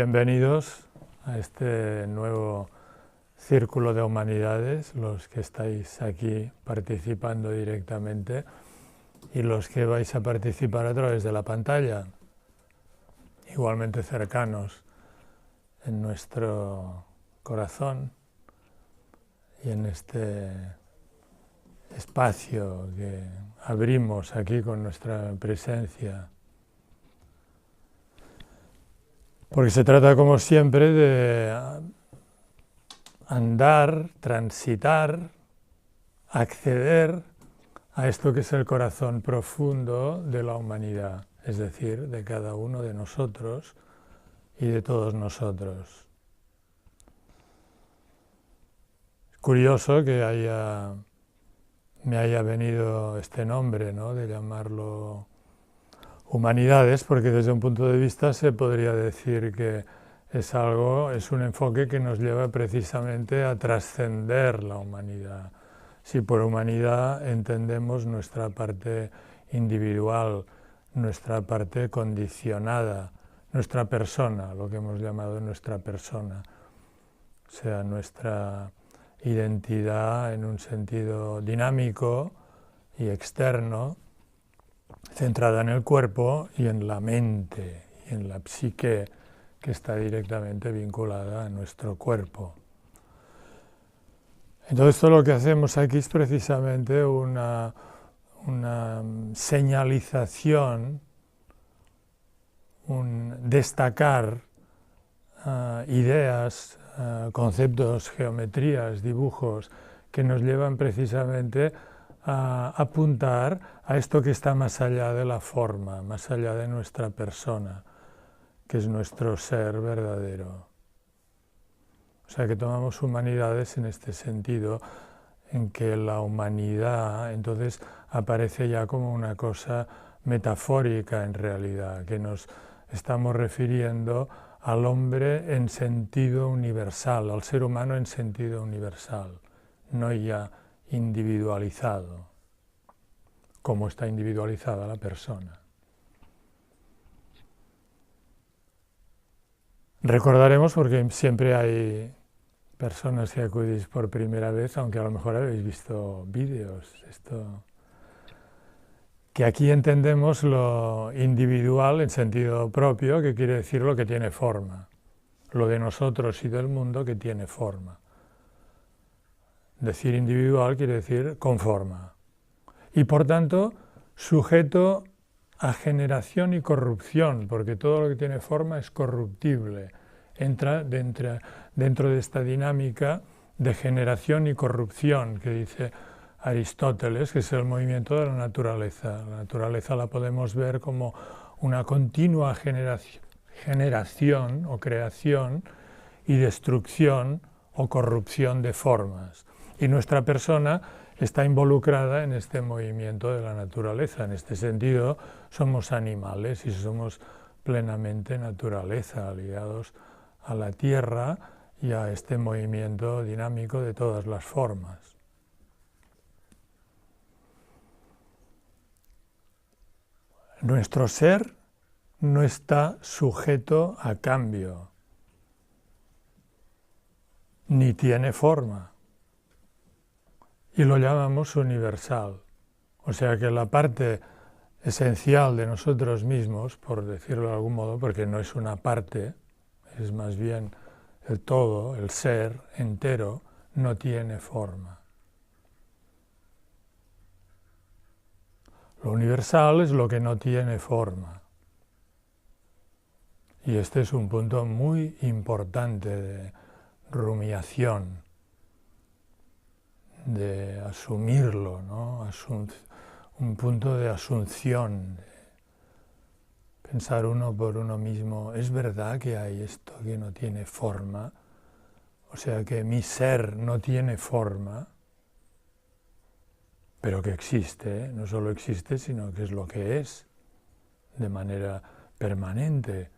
bienvenidos a este nuevo Círculo de Humanidades, los que estáis aquí participando directamente y los que vais a participar a través de la pantalla, igualmente cercanos en nuestro corazón y en este espacio que abrimos aquí con nuestra presencia. Porque se trata, como siempre, de andar, transitar, acceder a esto que es el corazón profundo de la humanidad, es decir, de cada uno de nosotros y de todos nosotros. Es curioso que me haya venido este nombre, ¿no?, de llamarlo humanidades, porque desde un punto de vista se podría decir que es un enfoque que nos lleva precisamente a trascender la humanidad. Si por humanidad entendemos nuestra parte individual, nuestra parte condicionada, nuestra persona, lo que hemos llamado nuestra persona, o sea, nuestra identidad en un sentido dinámico y externo, centrada en el cuerpo y en la mente y en la psique, que está directamente vinculada a nuestro cuerpo. Entonces, todo lo que hacemos aquí es precisamente una señalización, un destacar ideas, conceptos, geometrías, dibujos que nos llevan precisamente a apuntar a esto que está más allá de la forma, más allá de nuestra persona, que es nuestro ser verdadero. O sea que tomamos humanidades en este sentido, en que la humanidad entonces aparece ya como una cosa metafórica en realidad, que nos estamos refiriendo al hombre en sentido universal, al ser humano en sentido universal, no ya individualizado, como está individualizada la persona. Recordaremos, porque siempre hay personas que acudís por primera vez, aunque a lo mejor habéis visto vídeos, que aquí entendemos lo individual en sentido propio, que quiere decir lo que tiene forma, lo de nosotros y del mundo que tiene forma. Decir individual quiere decir con forma. Y por tanto, sujeto a generación y corrupción, porque todo lo que tiene forma es corruptible. Entra dentro de esta dinámica de generación y corrupción que dice Aristóteles, que es el movimiento de la naturaleza. La naturaleza la podemos ver como una continua generación o creación y destrucción o corrupción de formas. Y nuestra persona está involucrada en este movimiento de la naturaleza. En este sentido, somos animales y somos plenamente naturaleza, ligados a la tierra y a este movimiento dinámico de todas las formas. Nuestro ser no está sujeto a cambio, ni tiene forma. Y lo llamamos universal. O sea que la parte esencial de nosotros mismos, por decirlo de algún modo, porque no es una parte, es más bien el todo, el ser entero, no tiene forma. Lo universal es lo que no tiene forma. Y este es un punto muy importante de rumiación, de asumirlo, ¿no? Un punto de asunción, de pensar uno por uno mismo, ¿es verdad que hay esto que no tiene forma? O sea que mi ser no tiene forma, pero que existe, ¿eh? No solo existe, sino que es lo que es, de manera permanente,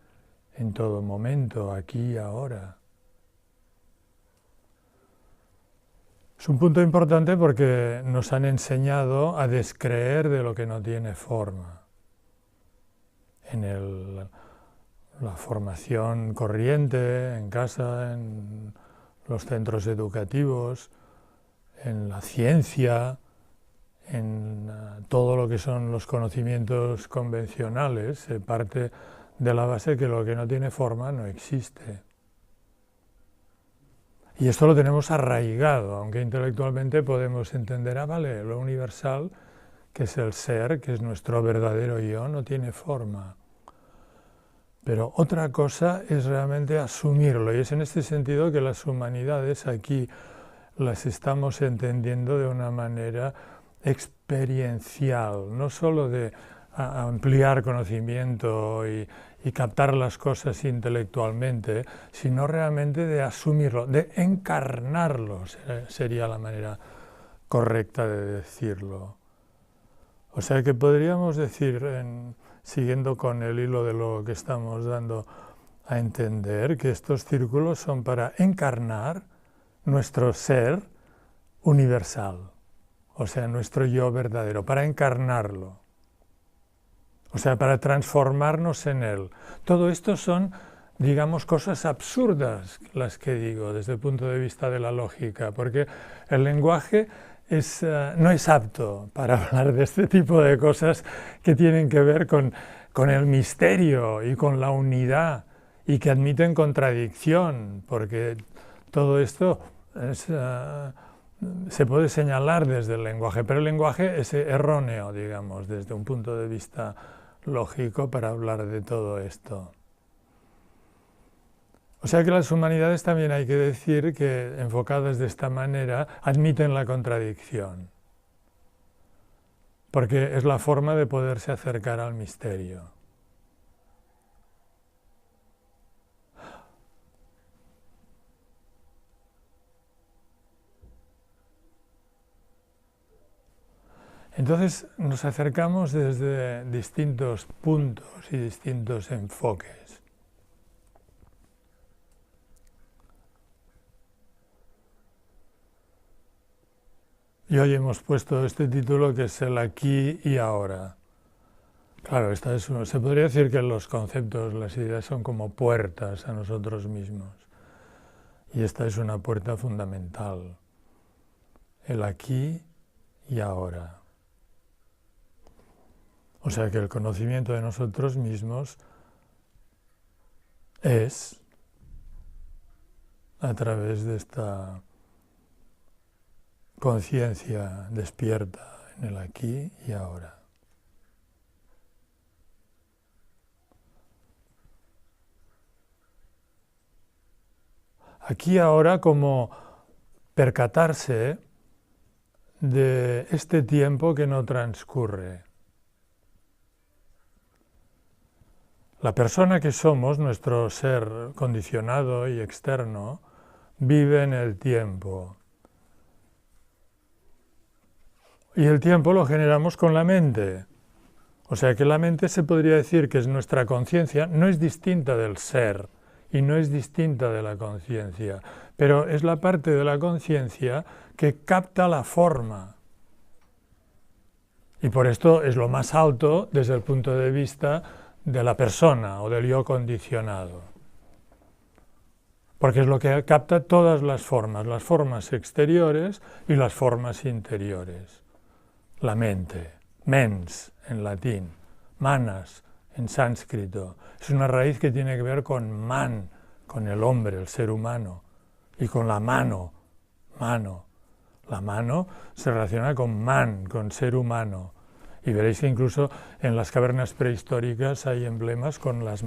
en todo momento, aquí y ahora. Es un punto importante porque nos han enseñado a descreer de lo que no tiene forma. En la formación corriente en casa, en los centros educativos, en la ciencia, en todo lo que son los conocimientos convencionales, se parte de la base que lo que no tiene forma no existe. Y esto lo tenemos arraigado, aunque intelectualmente podemos entender, vale, lo universal, que es el ser, que es nuestro verdadero yo, no tiene forma. Pero otra cosa es realmente asumirlo, y es en este sentido que las humanidades aquí las estamos entendiendo de una manera experiencial, no solo de ampliar conocimiento y captar las cosas intelectualmente, sino realmente de asumirlo, de encarnarlo, sería la manera correcta de decirlo. O sea que podríamos decir, siguiendo con el hilo de lo que estamos dando a entender, que estos círculos son para encarnar nuestro ser universal, o sea, nuestro yo verdadero, para encarnarlo, o sea, para transformarnos en él. Todo esto son, digamos, cosas absurdas las que digo desde el punto de vista de la lógica, porque el lenguaje no es apto para hablar de este tipo de cosas que tienen que ver con el misterio y con la unidad y que admiten contradicción, porque todo esto se puede señalar desde el lenguaje, pero el lenguaje es erróneo, digamos, desde un punto de vista lógico para hablar de todo esto. O sea que las humanidades también hay que decir que, enfocadas de esta manera, admiten la contradicción, porque es la forma de poderse acercar al misterio. Entonces nos acercamos desde distintos puntos y distintos enfoques. Y hoy hemos puesto este título que es el aquí y ahora. Claro, se podría decir que los conceptos, las ideas son como puertas a nosotros mismos. Y esta es una puerta fundamental. El aquí y ahora. O sea que el conocimiento de nosotros mismos es a través de esta conciencia despierta en el aquí y ahora. Aquí ahora como percatarse de este tiempo que no transcurre. La persona que somos, nuestro ser condicionado y externo, vive en el tiempo. Y el tiempo lo generamos con la mente. O sea que la mente se podría decir que es nuestra conciencia, no es distinta del ser y no es distinta de la conciencia, pero es la parte de la conciencia que capta la forma. Y por esto es lo más alto desde el punto de vista de la persona o del yo condicionado. Porque es lo que capta todas las formas exteriores y las formas interiores. La mente, mens en latín, manas en sánscrito, es una raíz que tiene que ver con man, con el hombre, el ser humano, y con la mano, mano. La mano se relaciona con man, con ser humano. Y veréis que incluso en las cavernas prehistóricas hay emblemas con las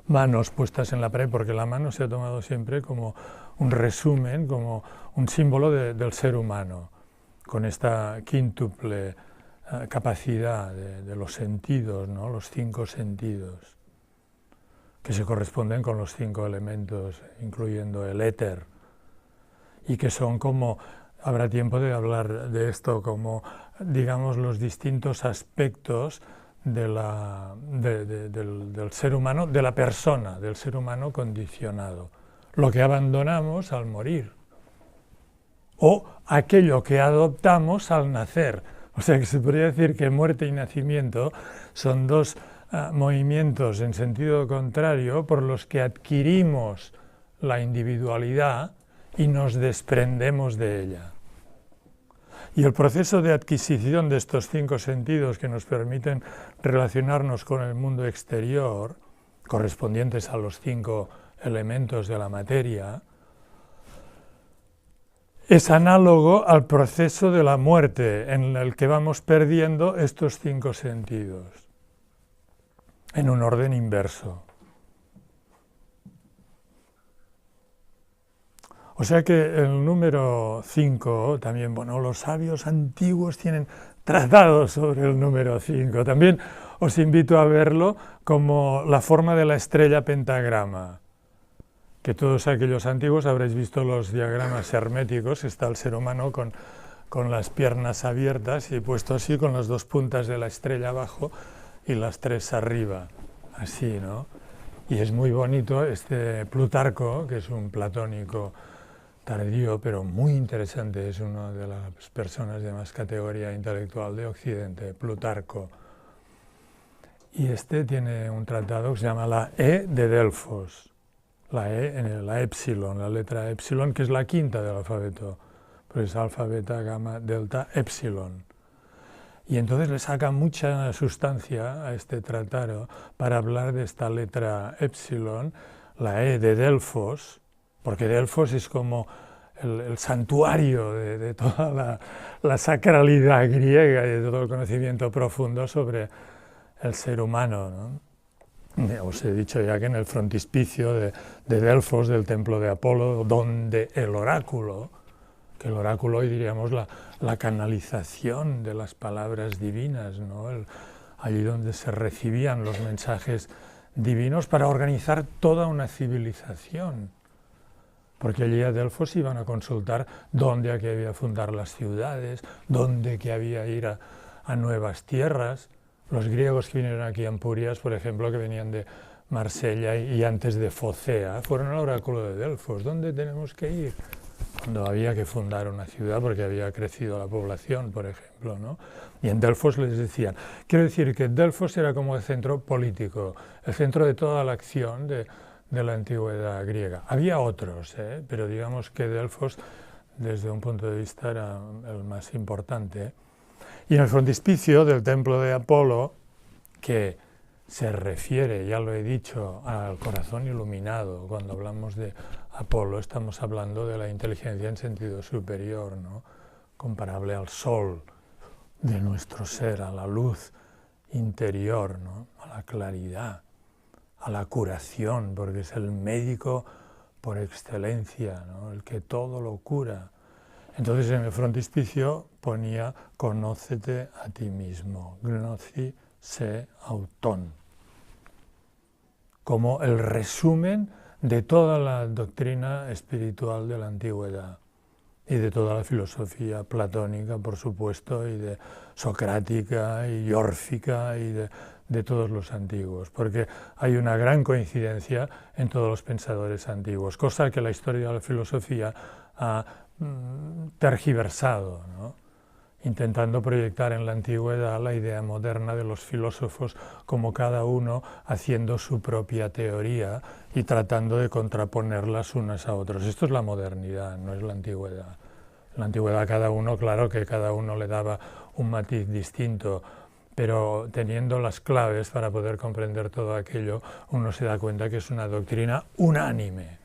manos puestas en la pared, porque la mano se ha tomado siempre como un resumen, como un símbolo del ser humano, con esta quíntuple capacidad de los sentidos, ¿no? Los 5 sentidos, que se corresponden con los 5 elementos, incluyendo el éter, y que son como, habrá tiempo de hablar de esto, como, digamos, los distintos aspectos del ser humano, de la persona, del ser humano condicionado, lo que abandonamos al morir, o aquello que adoptamos al nacer. O sea que se podría decir que muerte y nacimiento son dos movimientos en sentido contrario por los que adquirimos la individualidad y nos desprendemos de ella. Y el proceso de adquisición de estos 5 sentidos que nos permiten relacionarnos con el mundo exterior, correspondientes a los 5 elementos de la materia, es análogo al proceso de la muerte, en el que vamos perdiendo estos 5 sentidos, en un orden inverso. O sea que el número 5, también, bueno, los sabios antiguos tienen tratados sobre el número 5. También os invito a verlo como la forma de la estrella pentagrama, que todos aquellos antiguos habréis visto los diagramas herméticos. Está el ser humano con las piernas abiertas y puesto así, con las 2 puntas de la estrella abajo y las 3 arriba, así, ¿no? Y es muy bonito este Plutarco, que es un platónico tardío, pero muy interesante, es una de las personas de más categoría intelectual de Occidente, Plutarco. Y este tiene un tratado que se llama la E de Delfos, la E, la épsilon, la letra épsilon, que es la 5ª del alfabeto, pues es alfa, beta, gamma, delta, épsilon. Y entonces le saca mucha sustancia a este tratado para hablar de esta letra épsilon, la E de Delfos, porque Delfos es como el santuario de toda la sacralidad griega y de todo el conocimiento profundo sobre el ser humano, ¿no? Os he dicho ya que en el frontispicio de Delfos, del templo de Apolo, donde el oráculo, que el oráculo hoy diríamos la canalización de las palabras divinas, ¿no? Allí donde se recibían los mensajes divinos para organizar toda una civilización. Porque allí a Delfos iban a consultar dónde había que fundar las ciudades, dónde que había que ir a nuevas tierras. Los griegos que vinieron aquí a Empurias, por ejemplo, que venían de Marsella y antes de Focea, fueron al oráculo de Delfos. ¿Dónde tenemos que ir? Cuando había que fundar una ciudad porque había crecido la población, por ejemplo, ¿no? Y en Delfos les decían. Quiero decir que Delfos era como el centro político, el centro de toda la acción de la antigüedad griega. Había otros, pero digamos que Delfos, desde un punto de vista, era el más importante. Y en el frontispicio del templo de Apolo, que se refiere, ya lo he dicho, al corazón iluminado. Cuando hablamos de Apolo estamos hablando de la inteligencia en sentido superior, ¿no? Comparable al sol de nuestro ser, a la luz interior, ¿no? A la claridad, a la curación, porque es el médico por excelencia, ¿no? El que todo lo cura. Entonces en el frontispicio ponía conócete a ti mismo, gnosi se auton, como el resumen de toda la doctrina espiritual de la antigüedad y de toda la filosofía platónica, por supuesto, y de socrática y órfica y de todos los antiguos, porque hay una gran coincidencia en todos los pensadores antiguos, cosa que la historia de la filosofía ha tergiversado, ¿no? Intentando proyectar en la antigüedad la idea moderna de los filósofos como cada uno haciendo su propia teoría y tratando de contraponerlas unas a otras. Esto es la modernidad, no es la antigüedad. En la antigüedad cada uno, claro que cada uno le daba un matiz distinto, pero teniendo las claves para poder comprender todo aquello, uno se da cuenta que es una doctrina unánime.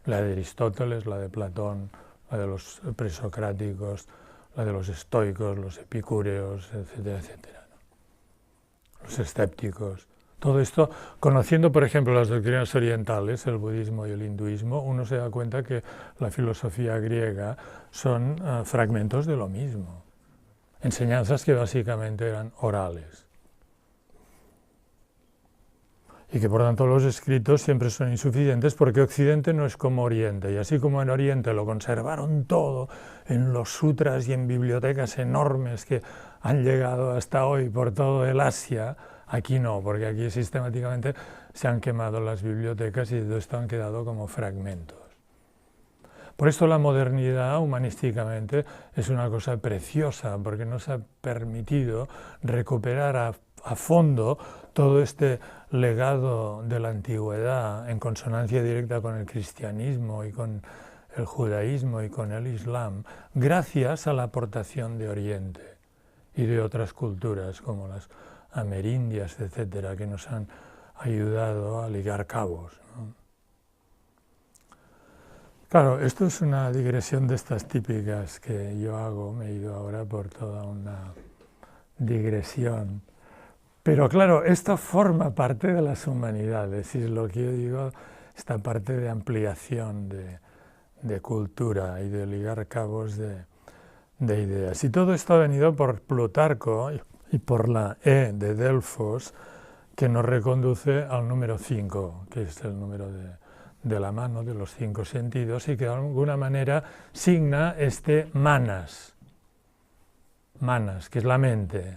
La de Aristóteles, la de Platón, la de los presocráticos, la de los estoicos, los epicúreos, etcétera, etcétera, ¿no? Los escépticos. Todo esto, conociendo, por ejemplo, las doctrinas orientales, el budismo y el hinduismo, uno se da cuenta que la filosofía griega son fragmentos de lo mismo. Enseñanzas que básicamente eran orales. Y que por tanto los escritos siempre son insuficientes porque Occidente no es como Oriente, y así como en Oriente lo conservaron todo en los sutras y en bibliotecas enormes que han llegado hasta hoy por todo el Asia, aquí no, porque aquí sistemáticamente se han quemado las bibliotecas y de esto han quedado como fragmentos. Por esto la modernidad, humanísticamente, es una cosa preciosa, porque nos ha permitido recuperar a fondo todo este legado de la antigüedad en consonancia directa con el cristianismo y con el judaísmo y con el islam, gracias a la aportación de Oriente y de otras culturas como las amerindias, etcétera, que nos han ayudado a ligar cabos, ¿no? Claro, esto es una digresión de estas típicas que yo hago, me he ido ahora por toda una digresión. Pero claro, esto forma parte de las humanidades, y es lo que yo digo, esta parte de ampliación de cultura y de ligar cabos de ideas. Y todo esto ha venido por Plutarco y por la E de Delfos, que nos reconduce al número 5, que es el número de la mano, de los 5 sentidos, y que de alguna manera signa este manas, que es la mente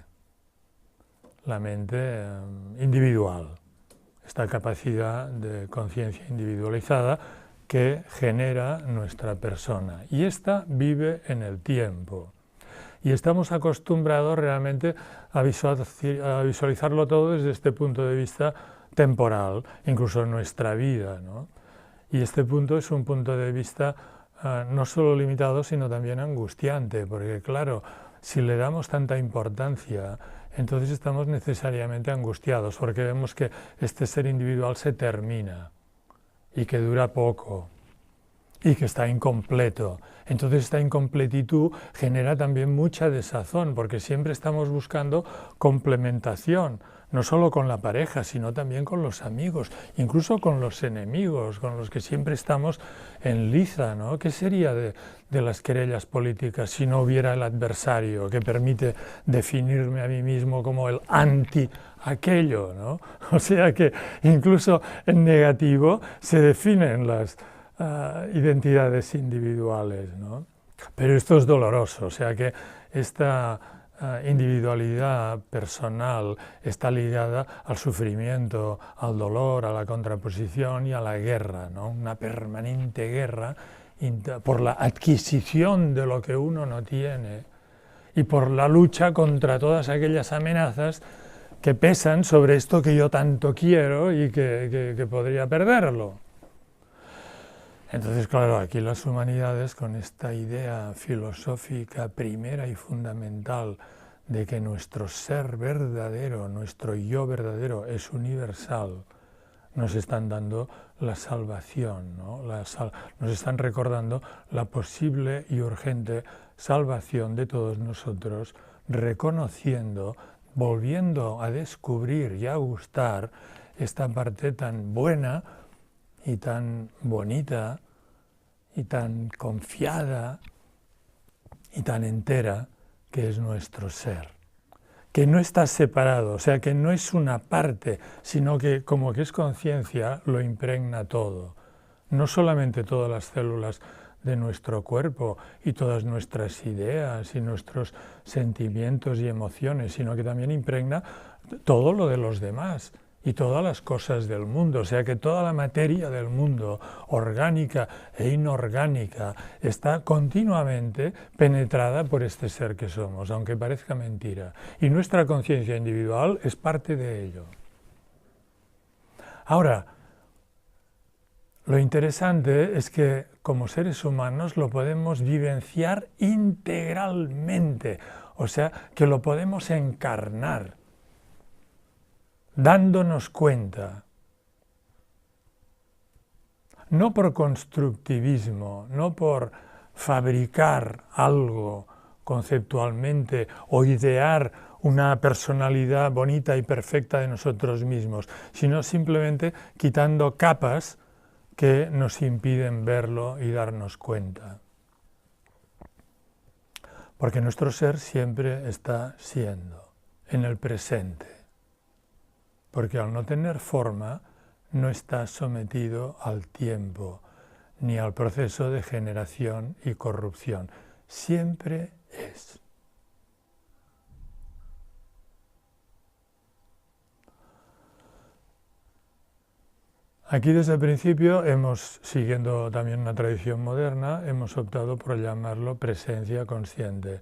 individual, esta capacidad de conciencia individualizada que genera nuestra persona. Y esta vive en el tiempo. Y estamos acostumbrados realmente a visualizarlo todo desde este punto de vista temporal, incluso en nuestra vida, ¿no? Y este punto es un punto de vista no solo limitado, sino también angustiante, porque claro, si le damos tanta importancia, entonces estamos necesariamente angustiados, porque vemos que este ser individual se termina y que dura poco y que está incompleto. Entonces esta incompletitud genera también mucha desazón, porque siempre estamos buscando complementación, no solo con la pareja, sino también con los amigos, incluso con los enemigos, con los que siempre estamos en liza, ¿no? ¿Qué sería de las querellas políticas si no hubiera el adversario que permite definirme a mí mismo como el anti aquello, ¿no? O sea que incluso en negativo se definen las identidades individuales, ¿no? Pero esto es doloroso, o sea que esta individualidad personal está ligada al sufrimiento, al dolor, a la contraposición y a la guerra, ¿no? Una permanente guerra por la adquisición de lo que uno no tiene y por la lucha contra todas aquellas amenazas que pesan sobre esto que yo tanto quiero y que podría perderlo. Entonces, claro, aquí las humanidades, con esta idea filosófica primera y fundamental de que nuestro ser verdadero, nuestro yo verdadero es universal, nos están dando la salvación, ¿no? Nos están recordando la posible y urgente salvación de todos nosotros, reconociendo, volviendo a descubrir y a gustar esta parte tan buena y tan bonita y tan confiada y tan entera que es nuestro ser, que no está separado, o sea, que no es una parte, sino que como que es conciencia, lo impregna todo, no solamente todas las células de nuestro cuerpo y todas nuestras ideas y nuestros sentimientos y emociones, sino que también impregna todo lo de los demás y todas las cosas del mundo, o sea que toda la materia del mundo, orgánica e inorgánica, está continuamente penetrada por este ser que somos, aunque parezca mentira. Y nuestra conciencia individual es parte de ello. Ahora, lo interesante es que como seres humanos lo podemos vivenciar integralmente, o sea, que lo podemos encarnar, dándonos cuenta, no por constructivismo, no por fabricar algo conceptualmente o idear una personalidad bonita y perfecta de nosotros mismos, sino simplemente quitando capas que nos impiden verlo y darnos cuenta. Porque nuestro ser siempre está siendo, en el presente. Porque al no tener forma, no está sometido al tiempo, ni al proceso de generación y corrupción. Siempre es. Aquí desde el principio siguiendo también una tradición moderna, hemos optado por llamarlo presencia consciente,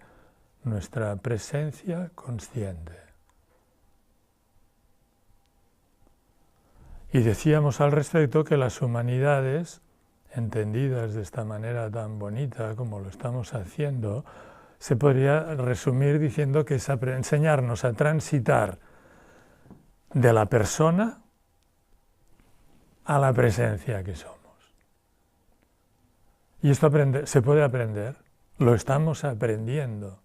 nuestra presencia consciente. Y decíamos al respecto que las humanidades, entendidas de esta manera tan bonita como lo estamos haciendo, se podría resumir diciendo que es enseñarnos a transitar de la persona a la presencia que somos. Y esto se puede aprender, lo estamos aprendiendo.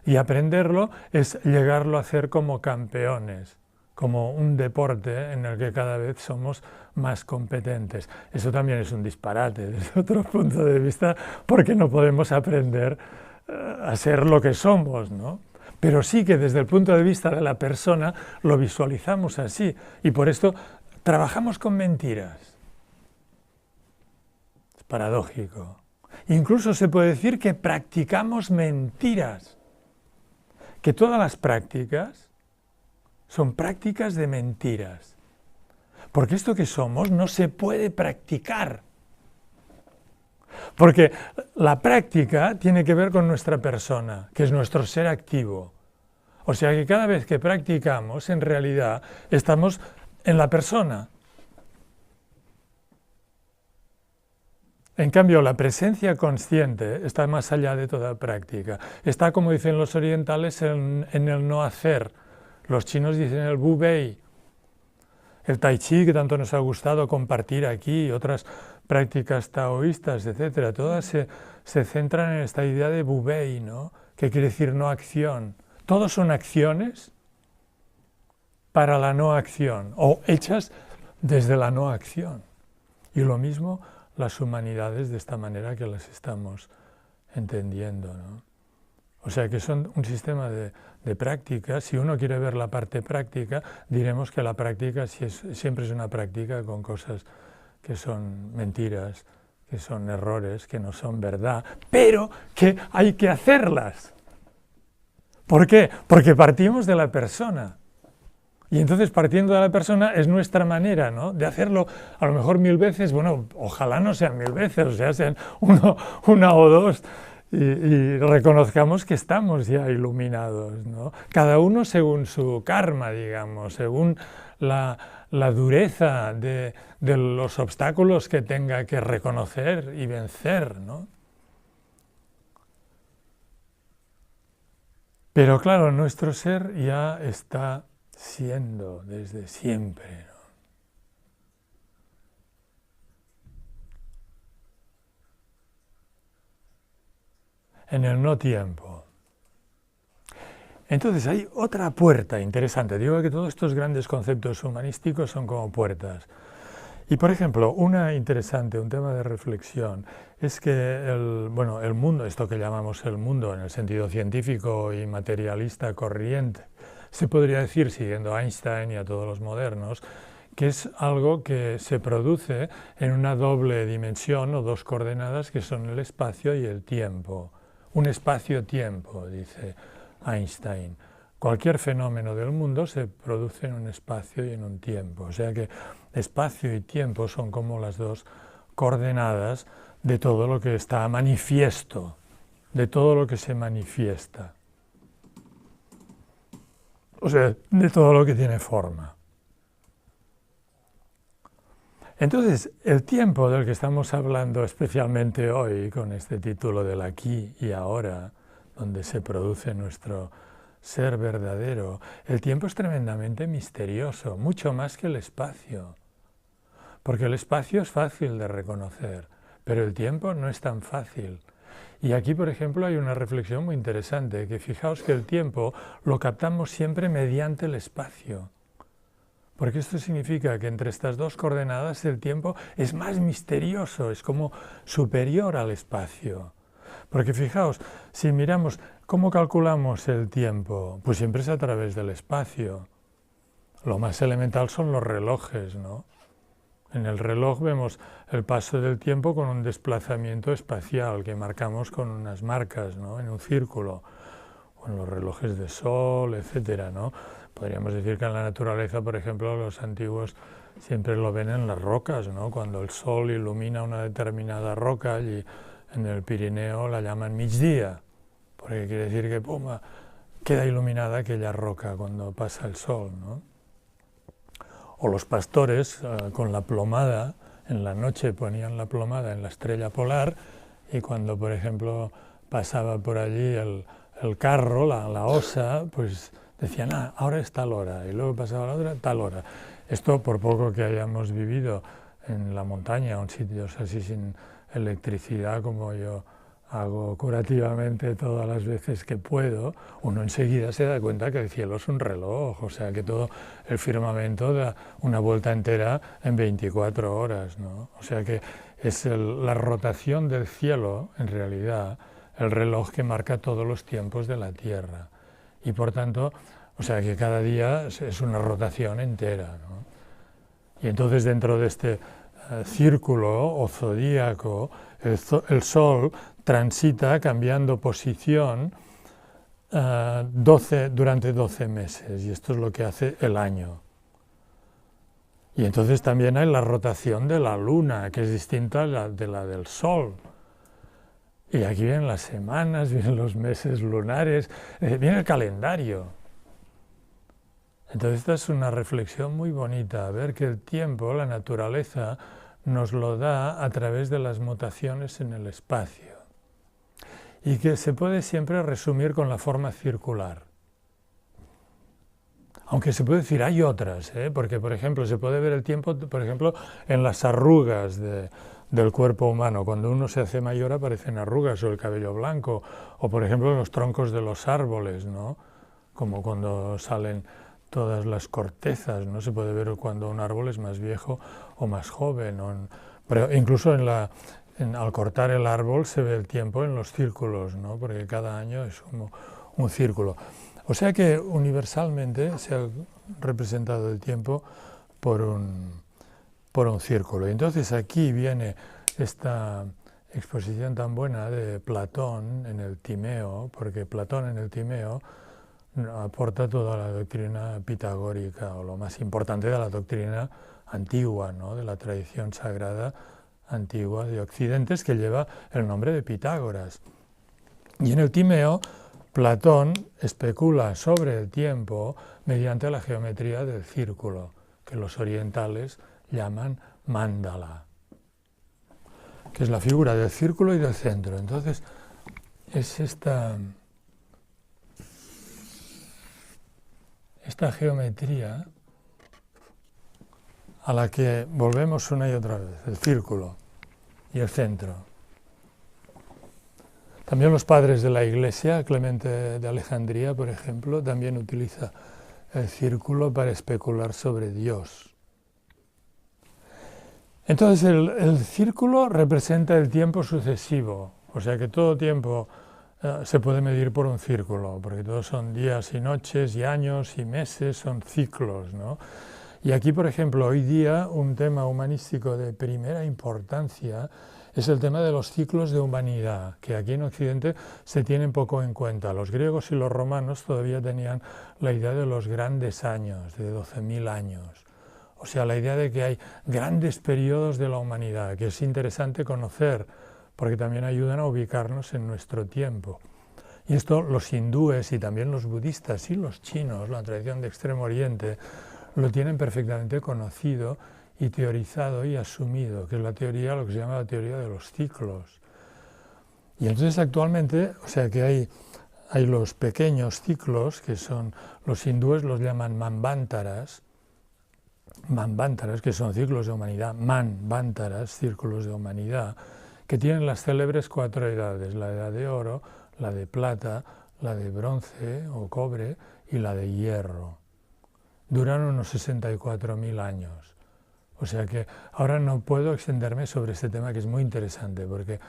Y aprenderlo es llegarlo a hacer como campeones, como un deporte en el que cada vez somos más competentes. Eso también es un disparate desde otro punto de vista, porque no podemos aprender a ser lo que somos, ¿no? Pero sí que desde el punto de vista de la persona lo visualizamos así, y por esto trabajamos con mentiras. Es paradójico. Incluso se puede decir que practicamos mentiras, que todas las prácticas son prácticas de mentiras, porque esto que somos no se puede practicar, porque la práctica tiene que ver con nuestra persona, que es nuestro ser activo. O sea que cada vez que practicamos, en realidad, estamos en la persona. En cambio, la presencia consciente está más allá de toda práctica. Está, como dicen los orientales, en el no hacer. Los chinos dicen el wu bei. El tai chi, que tanto nos ha gustado compartir aquí, otras prácticas taoístas, etc. Todas se centran en esta idea de wu bei, ¿no? Que quiere decir no acción. Todos son acciones para la no acción, o hechas desde la no acción. Y lo mismo las humanidades de esta manera que las estamos entendiendo, ¿no? O sea que son un sistema de prácticas. Si uno quiere ver la parte práctica, diremos que la práctica siempre es una práctica con cosas que son mentiras, que son errores, que no son verdad, pero que hay que hacerlas. ¿Por qué? Porque partimos de la persona. Y entonces, partiendo de la persona, es nuestra manera, ¿no?, de hacerlo a lo mejor 1000 veces. Bueno, ojalá no sean 1000 veces, o sea, sean una o dos, y reconozcamos que estamos ya iluminados, ¿no? Cada uno según su karma, digamos, según la dureza de los obstáculos que tenga que reconocer y vencer, ¿no? Pero claro, nuestro ser ya está siendo desde siempre, ¿no? En el no tiempo. Entonces hay otra puerta interesante. Digo que todos estos grandes conceptos humanísticos son como puertas. Y por ejemplo, una interesante, un tema de reflexión, es que el mundo, esto que llamamos el mundo en el sentido científico y materialista corriente, se podría decir, siguiendo a Einstein y a todos los modernos, que es algo que se produce en una doble dimensión o dos coordenadas que son el espacio y el tiempo. Un espacio-tiempo, dice Einstein. Cualquier fenómeno del mundo se produce en un espacio y en un tiempo. O sea que espacio y tiempo son como las dos coordenadas de todo lo que está manifiesto, de todo lo que se manifiesta. O sea, de todo lo que tiene forma. Entonces, el tiempo del que estamos hablando especialmente hoy, con este título del aquí y ahora, donde se produce nuestro ser verdadero, el tiempo es tremendamente misterioso, mucho más que el espacio. Porque el espacio es fácil de reconocer, pero el tiempo no es tan fácil. Y aquí, por ejemplo, hay una reflexión muy interesante, que fijaos que el tiempo lo captamos siempre mediante el espacio. Porque esto significa que entre estas dos coordenadas el tiempo es más misterioso, es como superior al espacio. Porque fijaos, si miramos cómo calculamos el tiempo, pues siempre es a través del espacio. Lo más elemental son los relojes, ¿no? En el reloj vemos el paso del tiempo con un desplazamiento espacial que marcamos con unas marcas, ¿no?, en un círculo. con los relojes de sol, etcétera, ¿no? Podríamos decir que en la naturaleza, por ejemplo, los antiguos siempre lo ven en las rocas, ¿no? Cuando el sol ilumina una determinada roca, y en el Pirineo la llaman migdia, porque quiere decir que ¡pum!, queda iluminada aquella roca cuando pasa el sol, ¿no? O los pastores con la plomada, en la noche ponían la plomada en la estrella polar, y cuando, por ejemplo, pasaba por allí el carro, la osa, pues decían, ahora es tal hora, y luego pasaba la otra, tal hora. Esto, por poco que hayamos vivido en la montaña, en sitios así sin electricidad, como yo hago curativamente todas las veces que puedo, uno enseguida se da cuenta que el cielo es un reloj, o sea que todo el firmamento da una vuelta entera en 24 horas, ¿no? O sea que es la rotación del cielo, en realidad, el reloj que marca todos los tiempos de la Tierra. Y por tanto, o sea que cada día es una rotación entera, ¿no? Y entonces dentro de este círculo o zodíaco, el Sol transita cambiando posición durante 12 meses, y esto es lo que hace el año. Y entonces también hay la rotación de la Luna, que es distinta de la del Sol. Y aquí vienen las semanas, vienen los meses lunares, viene el calendario. Entonces esta es una reflexión muy bonita, ver que el tiempo, la naturaleza, nos lo da a través de las mutaciones en el espacio, y que se puede siempre resumir con la forma circular. Aunque se puede decir, hay otras, porque por ejemplo se puede ver el tiempo, por ejemplo, en las arrugas del cuerpo humano. Cuando uno se hace mayor aparecen arrugas, o el cabello blanco, o por ejemplo en los troncos de los árboles, ¿no? Como cuando salen todas las cortezas, ¿no? Se puede ver cuando un árbol es más viejo o más joven, pero incluso al cortar el árbol se ve el tiempo en los círculos, ¿no? Porque cada año es como un círculo. O sea que universalmente se ha representado el tiempo por un círculo. Y entonces aquí viene esta exposición tan buena de Platón en el Timeo, porque Platón en el Timeo aporta toda la doctrina pitagórica, o lo más importante de la doctrina antigua, ¿no? De la tradición sagrada antigua de Occidente, que lleva el nombre de Pitágoras. Y en el Timeo, Platón especula sobre el tiempo mediante la geometría del círculo, que los orientales llaman mandala, que es la figura del círculo y del centro. Entonces, es esta geometría a la que volvemos una y otra vez, el círculo y el centro. También los padres de la Iglesia, Clemente de Alejandría, por ejemplo, también utiliza el círculo para especular sobre Dios. Entonces el círculo representa el tiempo sucesivo, o sea que todo tiempo se puede medir por un círculo, porque todos son días y noches y años y meses, son ciclos, ¿no? Y aquí, por ejemplo, hoy día un tema humanístico de primera importancia es el tema de los ciclos de humanidad, que aquí en Occidente se tienen poco en cuenta. Los griegos y los romanos todavía tenían la idea de los grandes años, de 12.000 años. O sea, la idea de que hay grandes periodos de la humanidad, que es interesante conocer, porque también ayudan a ubicarnos en nuestro tiempo. Y esto los hindúes y también los budistas y los chinos, la tradición de Extremo Oriente, lo tienen perfectamente conocido y teorizado y asumido, que es la teoría, lo que se llama la teoría de los ciclos. Y entonces actualmente, o sea que hay los pequeños ciclos, que son, los hindúes los llaman manvántaras, que son ciclos de humanidad, manvántaras, círculos de humanidad, que tienen las célebres 4 edades, la edad de oro, la de plata, la de bronce o cobre y la de hierro. Duran unos 64.000 años. O sea que ahora no puedo extenderme sobre este tema, que es muy interesante, porque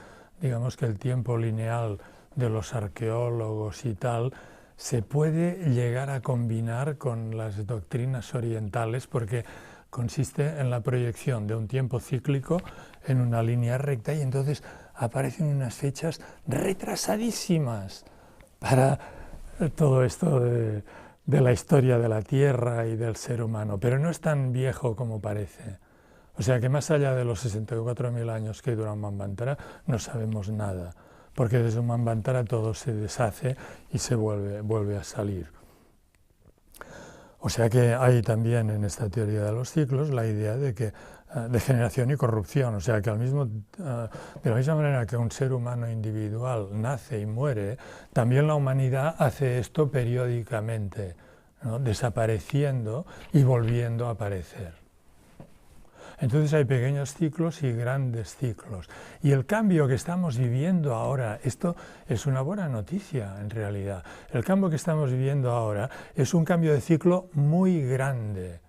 digamos que el tiempo lineal de los arqueólogos y tal se puede llegar a combinar con las doctrinas orientales, porque consiste en la proyección de un tiempo cíclico en una línea recta, y entonces aparecen unas fechas retrasadísimas para todo esto de la historia de la Tierra y del ser humano, pero no es tan viejo como parece. O sea que más allá de los 64.000 años que dura un Manvantara, no sabemos nada, porque desde un Manvantara todo se deshace y se vuelve a salir. O sea que hay también en esta teoría de los ciclos la idea de que de generación y corrupción, o sea que de la misma manera que un ser humano individual nace y muere, también la humanidad hace esto periódicamente, ¿no? Desapareciendo y volviendo a aparecer. Entonces hay pequeños ciclos y grandes ciclos. Y el cambio que estamos viviendo ahora, esto es una buena noticia en realidad, el cambio que estamos viviendo ahora es un cambio de ciclo muy grande.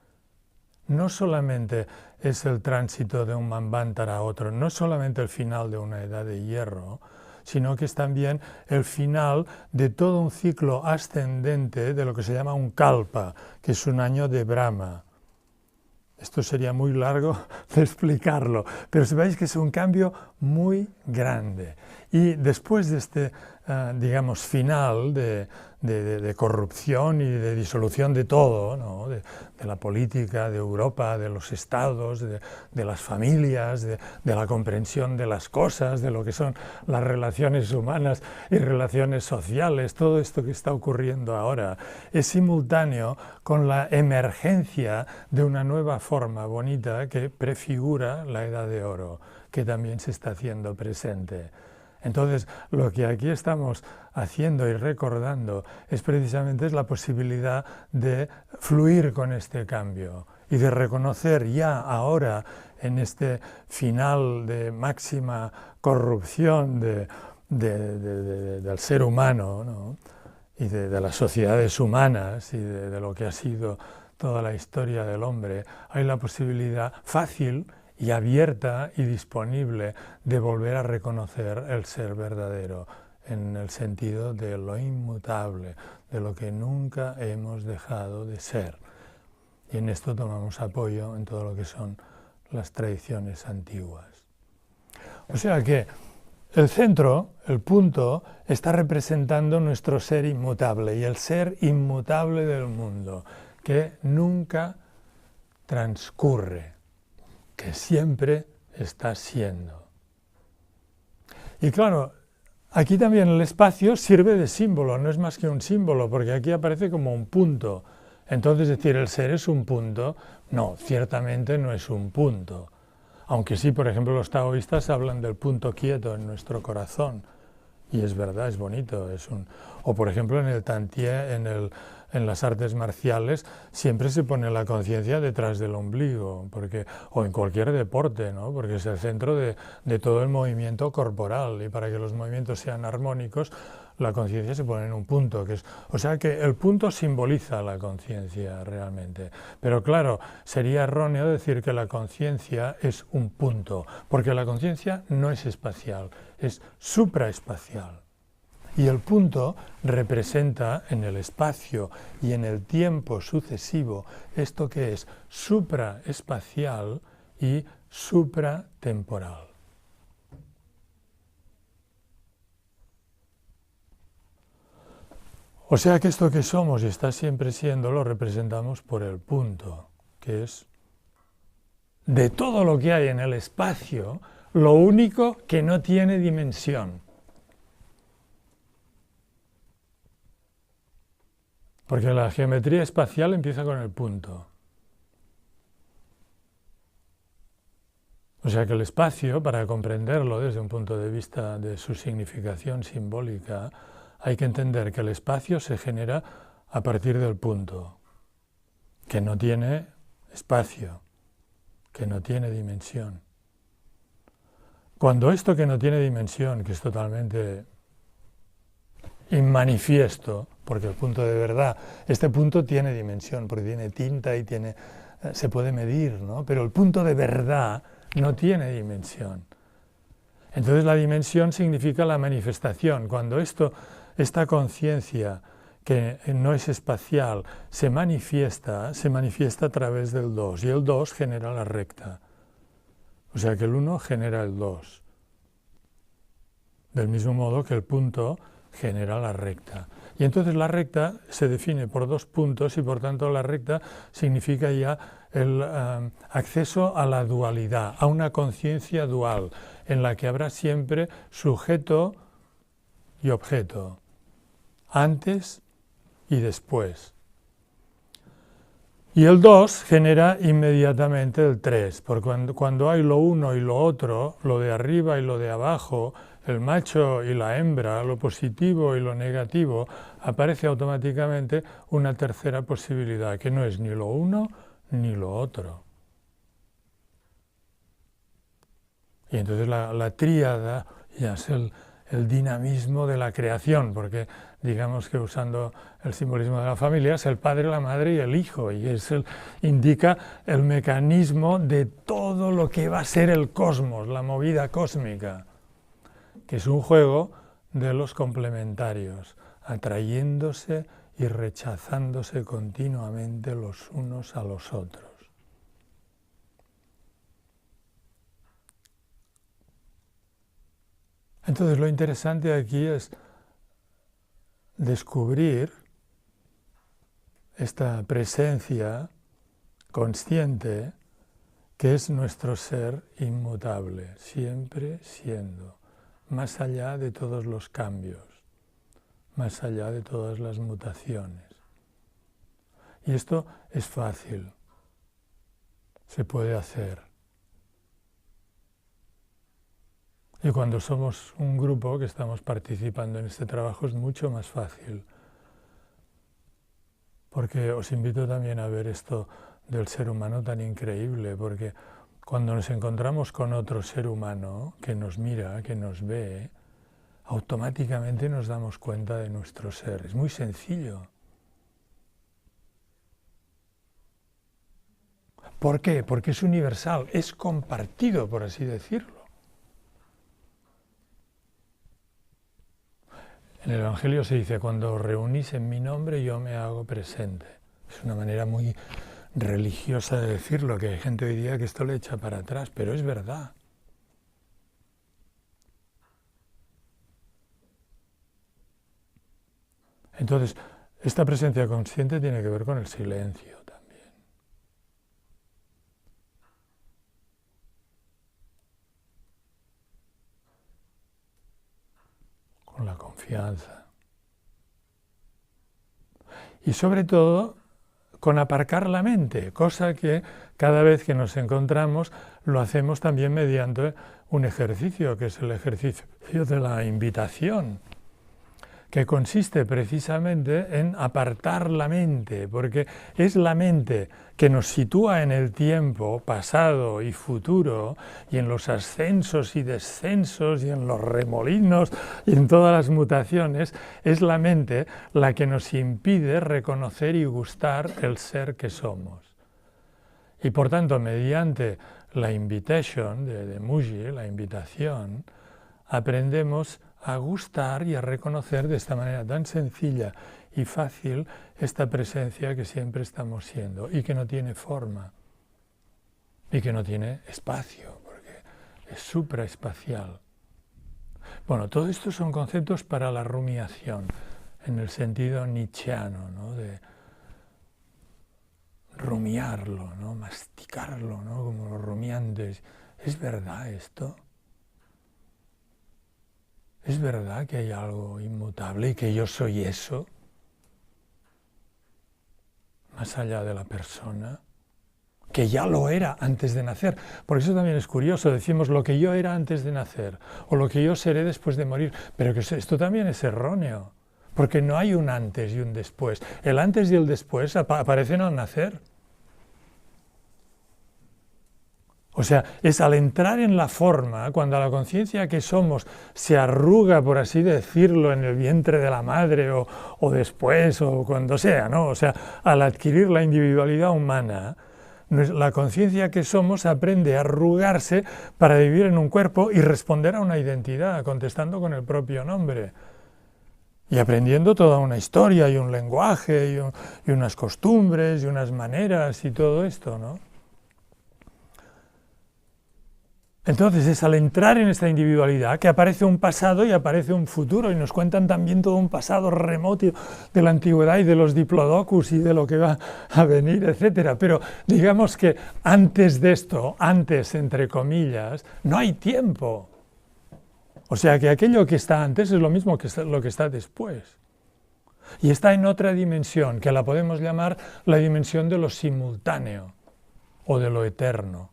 No solamente es el tránsito de un Manvantara a otro, no es solamente el final de una edad de hierro, sino que es también el final de todo un ciclo ascendente de lo que se llama un Kalpa, que es un año de Brahma. Esto sería muy largo de explicarlo, pero sepáis que es un cambio muy grande. Y después de este, digamos, final de corrupción y de disolución de todo, ¿no? de la política, de Europa, de los estados, de las familias, de la comprensión de las cosas, de lo que son las relaciones humanas y relaciones sociales, todo esto que está ocurriendo ahora, es simultáneo con la emergencia de una nueva forma bonita que prefigura la Edad de Oro, que también se está haciendo presente. Entonces, lo que aquí estamos haciendo y recordando es precisamente la posibilidad de fluir con este cambio y de reconocer ya ahora, en este final de máxima corrupción del ser humano, ¿no? Y de las sociedades humanas y de lo que ha sido toda la historia del hombre, hay la posibilidad fácil y abierta y disponible de volver a reconocer el ser verdadero, en el sentido de lo inmutable, de lo que nunca hemos dejado de ser. Y en esto tomamos apoyo en todo lo que son las tradiciones antiguas. O sea que el centro, el punto, está representando nuestro ser inmutable y el ser inmutable del mundo, que nunca transcurre, que siempre está siendo. Y claro, aquí también el espacio sirve de símbolo, no es más que un símbolo, porque aquí aparece como un punto. Entonces decir el ser es un punto, no, ciertamente no es un punto. Aunque sí, por ejemplo, los taoístas hablan del punto quieto en nuestro corazón. Y es verdad, es bonito. O por ejemplo en el Tantié, en las artes marciales, siempre se pone la conciencia detrás del ombligo, o en cualquier deporte, ¿no? Porque es el centro de todo el movimiento corporal, y para que los movimientos sean armónicos, la conciencia se pone en un punto. O sea que el punto simboliza la conciencia realmente. Pero claro, sería erróneo decir que la conciencia es un punto, porque la conciencia no es espacial, es supraespacial. Y el punto representa en el espacio y en el tiempo sucesivo esto que es supraespacial y supratemporal. O sea que esto que somos y está siempre siendo lo representamos por el punto, que es de todo lo que hay en el espacio, lo único que no tiene dimensión. Porque la geometría espacial empieza con el punto. O sea que el espacio, para comprenderlo desde un punto de vista de su significación simbólica, hay que entender que el espacio se genera a partir del punto, que no tiene espacio, que no tiene dimensión. Cuando esto que no tiene dimensión, que es totalmente inmanifiesto, porque el punto de verdad, este punto tiene dimensión, porque tiene tinta y se puede medir, ¿no? Pero el punto de verdad no tiene dimensión. Entonces la dimensión significa la manifestación. Cuando esta conciencia, que no es espacial, se manifiesta a través del 2, y el 2 genera la recta. O sea que el 1 genera el 2. Del mismo modo que el punto genera la recta. Y entonces la recta se define por 2 puntos y por tanto la recta significa ya el acceso a la dualidad, a una conciencia dual, en la que habrá siempre sujeto y objeto, antes y después. Y el 2 genera inmediatamente el 3, porque cuando hay lo uno y lo otro, lo de arriba y lo de abajo, el macho y la hembra, lo positivo y lo negativo, aparece automáticamente una tercera posibilidad, que no es ni lo uno ni lo otro. Y entonces la tríada ya es el dinamismo de la creación, porque digamos que usando el simbolismo de la familia es el padre, la madre y el hijo, y indica el mecanismo de todo lo que va a ser el cosmos, la movida cósmica, que es un juego de los complementarios, atrayéndose y rechazándose continuamente los unos a los otros. Entonces lo interesante aquí es descubrir esta presencia consciente que es nuestro ser inmutable, siempre siendo, más allá de todos los cambios, más allá de todas las mutaciones. Y esto es fácil, se puede hacer. Y cuando somos un grupo que estamos participando en este trabajo es mucho más fácil. Porque os invito también a ver esto del ser humano tan increíble, porque cuando nos encontramos con otro ser humano que nos mira, que nos ve, automáticamente nos damos cuenta de nuestro ser. Es muy sencillo. ¿Por qué? Porque es universal, es compartido, por así decirlo. En el Evangelio se dice, cuando os reunís en mi nombre, yo me hago presente. Es una manera muy religiosa de decirlo, que hay gente hoy día que esto le echa para atrás, pero es verdad. Entonces, esta presencia consciente tiene que ver con el silencio también. Con la confianza. Y sobre todo, con aparcar la mente, cosa que cada vez que nos encontramos lo hacemos también mediante un ejercicio, que es el ejercicio de la invitación, que consiste precisamente en apartar la mente, porque es la mente que nos sitúa en el tiempo pasado y futuro, y en los ascensos y descensos, y en los remolinos, y en todas las mutaciones, es la mente la que nos impide reconocer y gustar el ser que somos. Y por tanto, mediante la invitation de Mooji, la invitación, aprendemos a gustar y a reconocer de esta manera tan sencilla y fácil esta presencia que siempre estamos siendo y que no tiene forma y que no tiene espacio, porque es supraespacial. Bueno, todo esto son conceptos para la rumiación, en el sentido nietzscheano, ¿no? De rumiarlo, ¿no? Masticarlo, ¿no? Como los rumiantes. ¿Es verdad esto? ¿Es verdad que hay algo inmutable y que yo soy eso? Más allá de la persona, que ya lo era antes de nacer. Por eso también es curioso, decimos lo que yo era antes de nacer, o lo que yo seré después de morir, pero que esto también es erróneo, porque no hay un antes y un después. El antes y el después aparecen al nacer. O sea, es al entrar en la forma, cuando la conciencia que somos se arruga, por así decirlo, en el vientre de la madre o después o cuando sea, ¿no? O sea, al adquirir la individualidad humana, la conciencia que somos aprende a arrugarse para vivir en un cuerpo y responder a una identidad, contestando con el propio nombre. Y aprendiendo toda una historia y un lenguaje y unas costumbres y unas maneras y todo esto, ¿no? Entonces es al entrar en esta individualidad que aparece un pasado y aparece un futuro, y nos cuentan también todo un pasado remoto de la antigüedad y de los diplodocus y de lo que va a venir, etc. Pero digamos que antes de esto, antes entre comillas, no hay tiempo. O sea que aquello que está antes es lo mismo que lo que está después. Y está en otra dimensión, que la podemos llamar la dimensión de lo simultáneo o de lo eterno.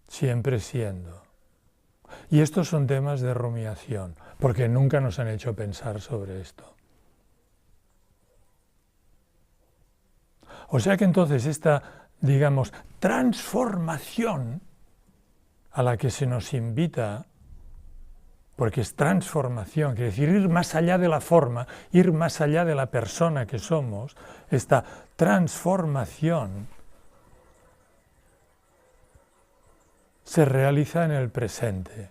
Siempre siendo. Y estos son temas de rumiación, porque nunca nos han hecho pensar sobre esto. O sea que entonces esta, digamos, transformación a la que se nos invita, porque es transformación, quiere decir ir más allá de la forma, ir más allá de la persona que somos, esta transformación se realiza en el presente,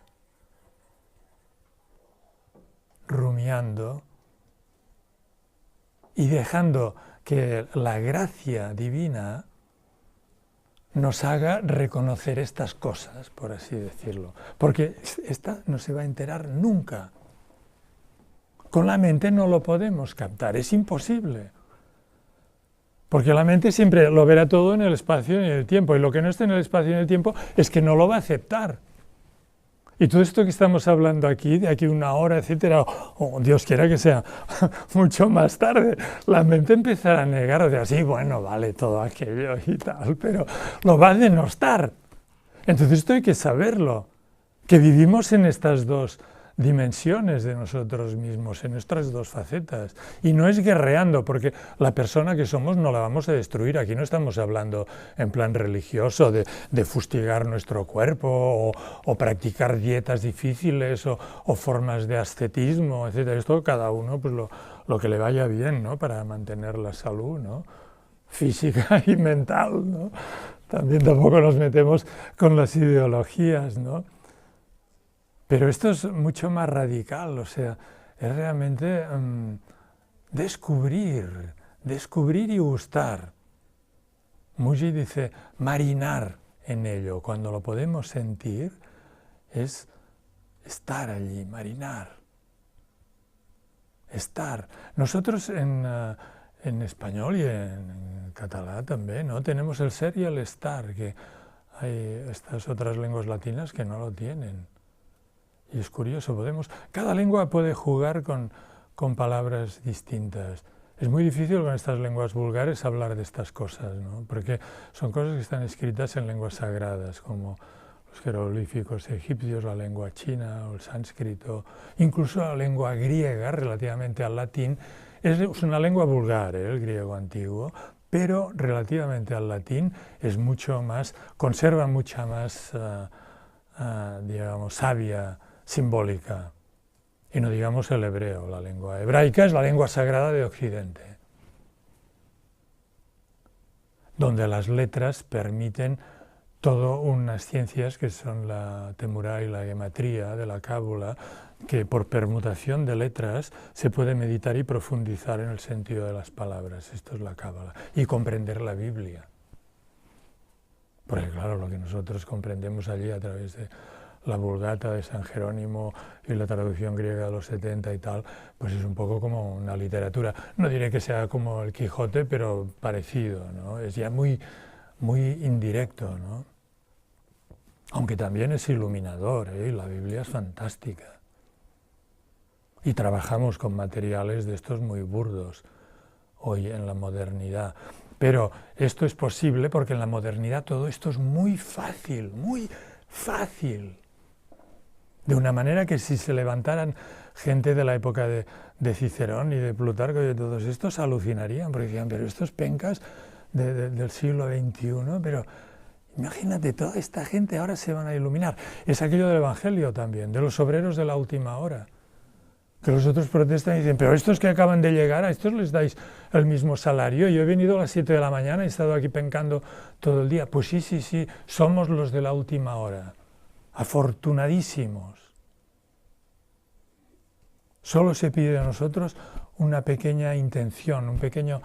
rumiando y dejando que la gracia divina nos haga reconocer estas cosas, por así decirlo, porque esta no se va a enterar nunca. Con la mente no lo podemos captar, es imposible. Porque la mente siempre lo verá todo en el espacio y en el tiempo, y lo que no esté en el espacio y en el tiempo es que no lo va a aceptar. Y todo esto que estamos hablando aquí, de aquí una hora, etcétera, o Dios quiera que sea mucho más tarde, la mente empezará a negar, o sea, sí, bueno, vale, todo aquello y tal, pero lo va a denostar. Entonces esto hay que saberlo, que vivimos en estas dos dimensiones de nosotros mismos, en nuestras dos facetas. Y no es guerreando, porque la persona que somos no la vamos a destruir. Aquí no estamos hablando en plan religioso de fustigar nuestro cuerpo o practicar dietas difíciles o formas de ascetismo, etc. Esto cada uno pues lo que le vaya bien, ¿no? Para mantener la salud, ¿no? Física y mental, ¿no? También tampoco nos metemos con las ideologías, ¿no? Pero esto es mucho más radical, o sea, es realmente descubrir y gustar. Muji dice marinar en ello, cuando lo podemos sentir, es estar allí, marinar. Estar. Nosotros en español y en catalán también, ¿no? Tenemos el ser y el estar, que hay estas otras lenguas latinas que no lo tienen. Y es curioso, cada lengua puede jugar con palabras distintas. Es muy difícil con estas lenguas vulgares hablar de estas cosas, ¿no? Porque son cosas que están escritas en lenguas sagradas, como los jeroglíficos egipcios, la lengua china o el sánscrito, incluso la lengua griega relativamente al latín. Es una lengua vulgar, el griego antiguo, pero relativamente al latín es mucho más, conserva mucha más, digamos, savia simbólica, y no digamos el hebreo. La lengua hebraica es la lengua sagrada de Occidente, donde las letras permiten todas unas ciencias que son la temurá y la gematría de la cábula, que por permutación de letras se puede meditar y profundizar en el sentido de las palabras. Esto es la cábala, y comprender la Biblia. Porque claro, lo que nosotros comprendemos allí a través de la Vulgata de San Jerónimo y la traducción griega de los 70 y tal, pues es un poco como una literatura. No diré que sea como el Quijote, pero parecido, ¿no? Es ya muy indirecto, ¿no? Aunque también es iluminador, ¿eh? La Biblia es fantástica. Y trabajamos con materiales de estos muy burdos hoy en la modernidad. Pero esto es posible porque en la modernidad todo esto es muy fácil, muy fácil. De una manera que si se levantaran gente de la época de Cicerón y de Plutarco y de todos estos, alucinarían, porque decían, pero estos pencas del siglo XXI, pero imagínate, toda esta gente ahora se van a iluminar. Es aquello del Evangelio también, de los obreros de la última hora, que los otros protestan y dicen, pero estos que acaban de llegar, a estos les dais el mismo salario. Yo he venido a las 7 de la mañana y he estado aquí pencando todo el día. Pues sí, somos los de la última hora. Afortunadísimos. Solo se pide a nosotros una pequeña intención, un pequeño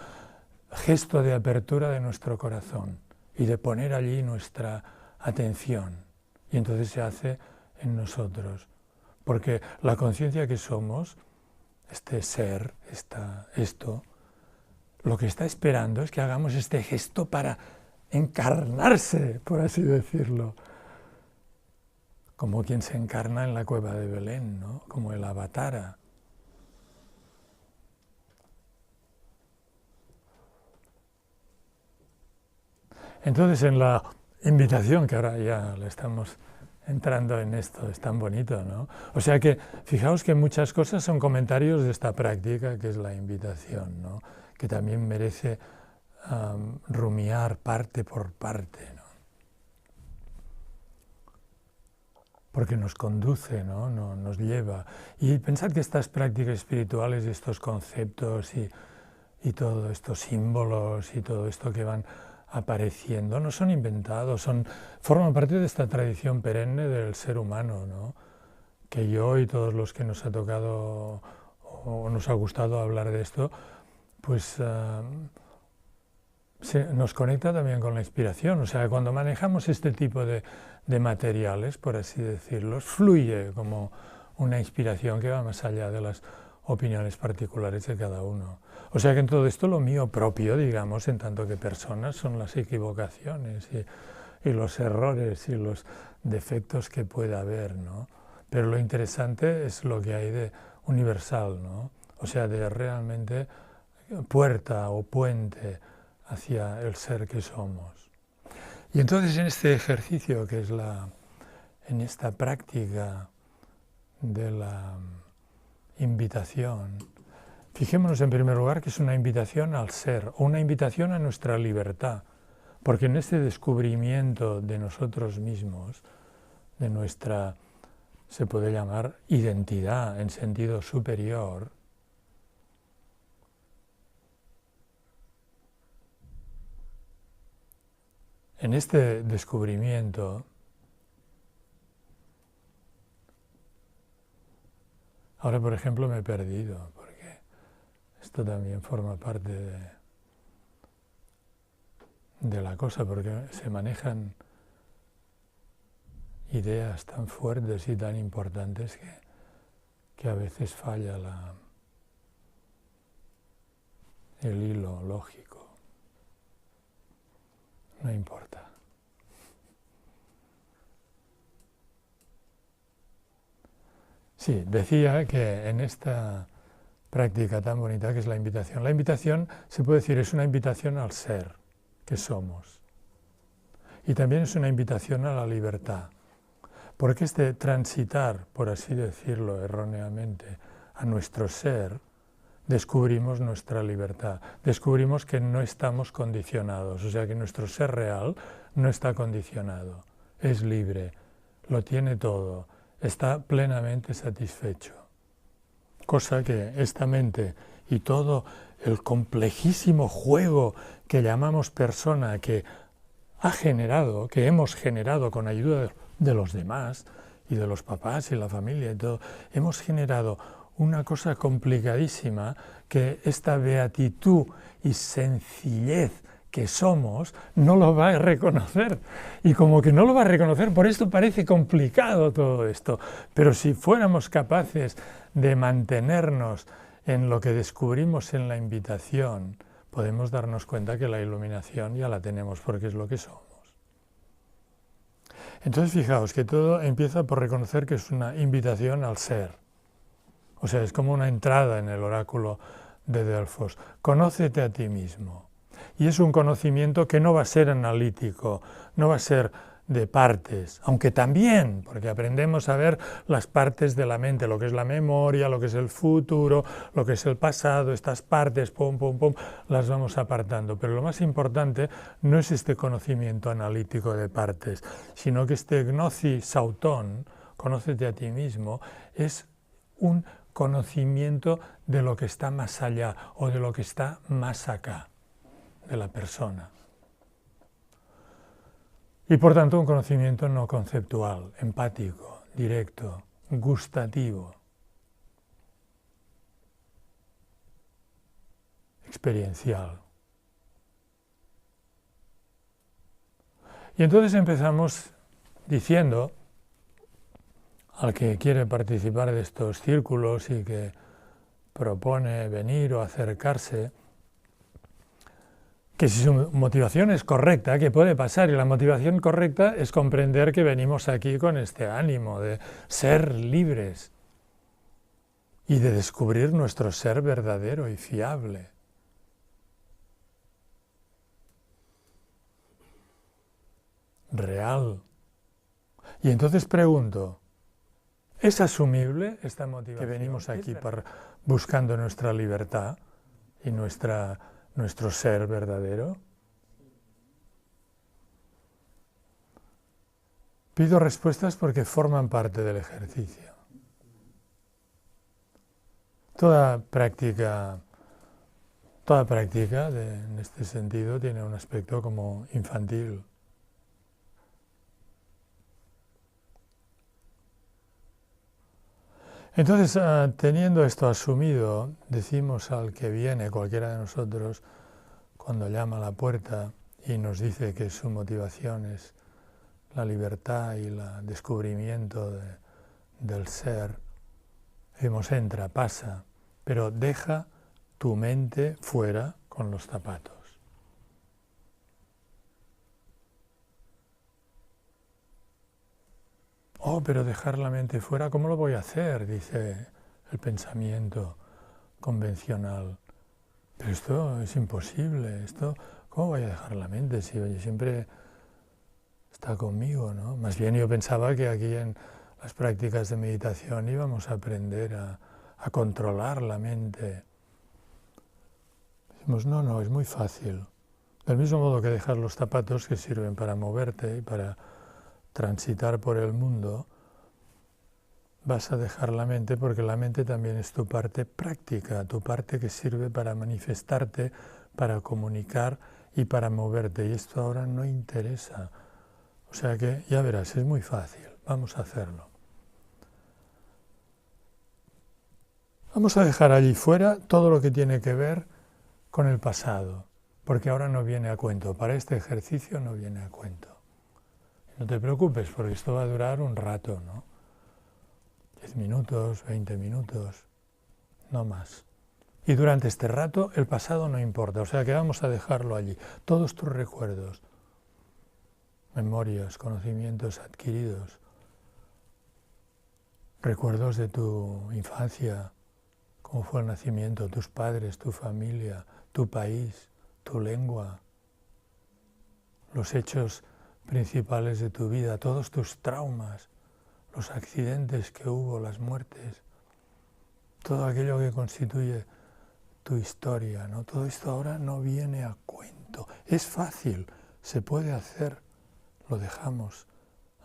gesto de apertura de nuestro corazón y de poner allí nuestra atención. y entonces se hace en nosotros. Porque la conciencia que somos, este ser, esto, lo que está esperando es que hagamos este gesto para encarnarse, por así decirlo. Como quien se encarna en la cueva de Belén, ¿no? Como el avatara. Entonces, en la invitación, que ahora ya le estamos entrando en esto, es tan bonito, ¿no? O sea que, fijaos que muchas cosas son comentarios de esta práctica, que es la invitación, ¿no? Que también merece rumiar parte por parte, ¿no? Porque nos conduce, ¿no? Nos lleva. Y pensad que estas prácticas espirituales, estos conceptos y todos estos símbolos y todo esto que van apareciendo no son inventados, forman parte de esta tradición perenne del ser humano, ¿no? Que yo y todos los que nos ha tocado o nos ha gustado hablar de esto, pues nos conecta también con la inspiración. O sea, cuando manejamos este tipo de materiales, por así decirlo, fluye como una inspiración que va más allá de las opiniones particulares de cada uno. O sea que en todo esto lo mío propio, digamos, en tanto que personas, son las equivocaciones y los errores y los defectos que pueda haber, ¿no? Pero lo interesante es lo que hay de universal, ¿no? O sea, de realmente puerta o puente hacia el ser que somos. Y entonces en este ejercicio, que es en esta práctica de la invitación, fijémonos en primer lugar que es una invitación al ser, o una invitación a nuestra libertad, porque en este descubrimiento de nosotros mismos, de nuestra, se puede llamar, identidad en sentido superior, en este descubrimiento, ahora por ejemplo me he perdido, porque esto también forma parte de la cosa, porque se manejan ideas tan fuertes y tan importantes que a veces falla el hilo lógico. No importa. Sí, decía que en esta práctica tan bonita que es la invitación se puede decir es una invitación al ser que somos. Y también es una invitación a la libertad. Porque este transitar, por así decirlo erróneamente, a nuestro ser, descubrimos nuestra libertad, descubrimos que no estamos condicionados, o sea que nuestro ser real no está condicionado, es libre, lo tiene todo, está plenamente satisfecho. Cosa que esta mente y todo el complejísimo juego que llamamos persona, que ha generado, que hemos generado con ayuda de los demás y de los papás y la familia y todo, hemos generado una cosa complicadísima que esta beatitud y sencillez que somos no lo va a reconocer. Y como que no lo va a reconocer, por esto parece complicado todo esto. Pero si fuéramos capaces de mantenernos en lo que descubrimos en la invitación, podemos darnos cuenta que la iluminación ya la tenemos porque es lo que somos. Entonces fijaos que todo empieza por reconocer que es una invitación al ser. O sea, es como una entrada en el oráculo de Delfos. Conócete a ti mismo. Y es un conocimiento que no va a ser analítico, no va a ser de partes, aunque también, porque aprendemos a ver las partes de la mente, lo que es la memoria, lo que es el futuro, lo que es el pasado, estas partes, pum, pum, pum, las vamos apartando. Pero lo más importante no es este conocimiento analítico de partes, sino que este gnosis sautón, conócete a ti mismo, es un conocimiento de lo que está más allá o de lo que está más acá de la persona. Y por tanto un conocimiento no conceptual, empático, directo, gustativo, experiencial. Y entonces empezamos diciendo al que quiere participar de estos círculos y que propone venir o acercarse, que si su motivación es correcta, que puede pasar, y la motivación correcta es comprender que venimos aquí con este ánimo de ser libres y de descubrir nuestro ser verdadero y fiable. Real. Y entonces pregunto, ¿es asumible esta motivación? Que venimos aquí buscando nuestra libertad y nuestro ser verdadero. Pido respuestas porque forman parte del ejercicio. Toda práctica en este sentido tiene un aspecto como infantil. Entonces, teniendo esto asumido, decimos al que viene, cualquiera de nosotros, cuando llama a la puerta y nos dice que su motivación es la libertad y el descubrimiento del ser, decimos, entra, pasa, pero deja tu mente fuera con los zapatos. Oh, pero dejar la mente fuera, ¿cómo lo voy a hacer? Dice el pensamiento convencional. Pero esto es imposible, ¿cómo voy a dejar la mente si siempre está conmigo, ¿no? Más bien yo pensaba que aquí en las prácticas de meditación íbamos a aprender a controlar la mente. Decimos, no, es muy fácil. Del mismo modo que dejar los zapatos que sirven para moverte y para transitar por el mundo, vas a dejar la mente porque la mente también es tu parte práctica, tu parte que sirve para manifestarte, para comunicar y para moverte. Y esto ahora no interesa. O sea que ya verás, es muy fácil. Vamos a hacerlo. Vamos a dejar allí fuera todo lo que tiene que ver con el pasado, porque ahora no viene a cuento. Para este ejercicio no viene a cuento. No te preocupes, porque esto va a durar un rato, ¿no? 10 minutos, 20 minutos, no más. Y durante este rato el pasado no importa, o sea que vamos a dejarlo allí. Todos tus recuerdos, memorias, conocimientos adquiridos, recuerdos de tu infancia, cómo fue el nacimiento, tus padres, tu familia, tu país, tu lengua, los hechos principales de tu vida, todos tus traumas, los accidentes que hubo, las muertes, todo aquello que constituye tu historia, ¿no? Todo esto ahora no viene a cuento. Es fácil, se puede hacer, lo dejamos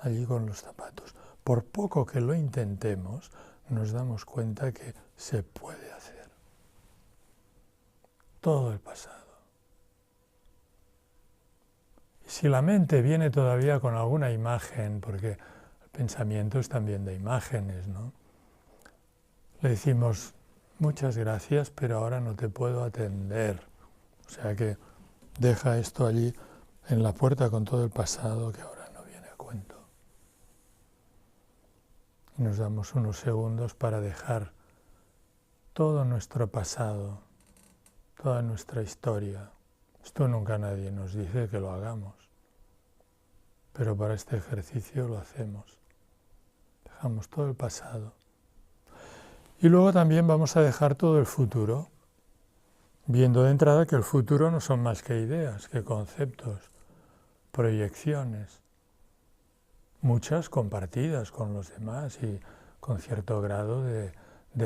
allí con los zapatos. Por poco que lo intentemos, nos damos cuenta que se puede hacer. Todo el pasado. Y si la mente viene todavía con alguna imagen, porque el pensamiento es también de imágenes, ¿no? Le decimos, muchas gracias, pero ahora no te puedo atender. O sea que deja esto allí en la puerta con todo el pasado que ahora no viene a cuento. Y nos damos unos segundos para dejar todo nuestro pasado, toda nuestra historia. Esto nunca nadie nos dice que lo hagamos, pero para este ejercicio lo hacemos. Dejamos todo el pasado. Y luego también vamos a dejar todo el futuro, viendo de entrada que el futuro no son más que ideas, que conceptos, proyecciones, muchas compartidas con los demás y con cierto grado de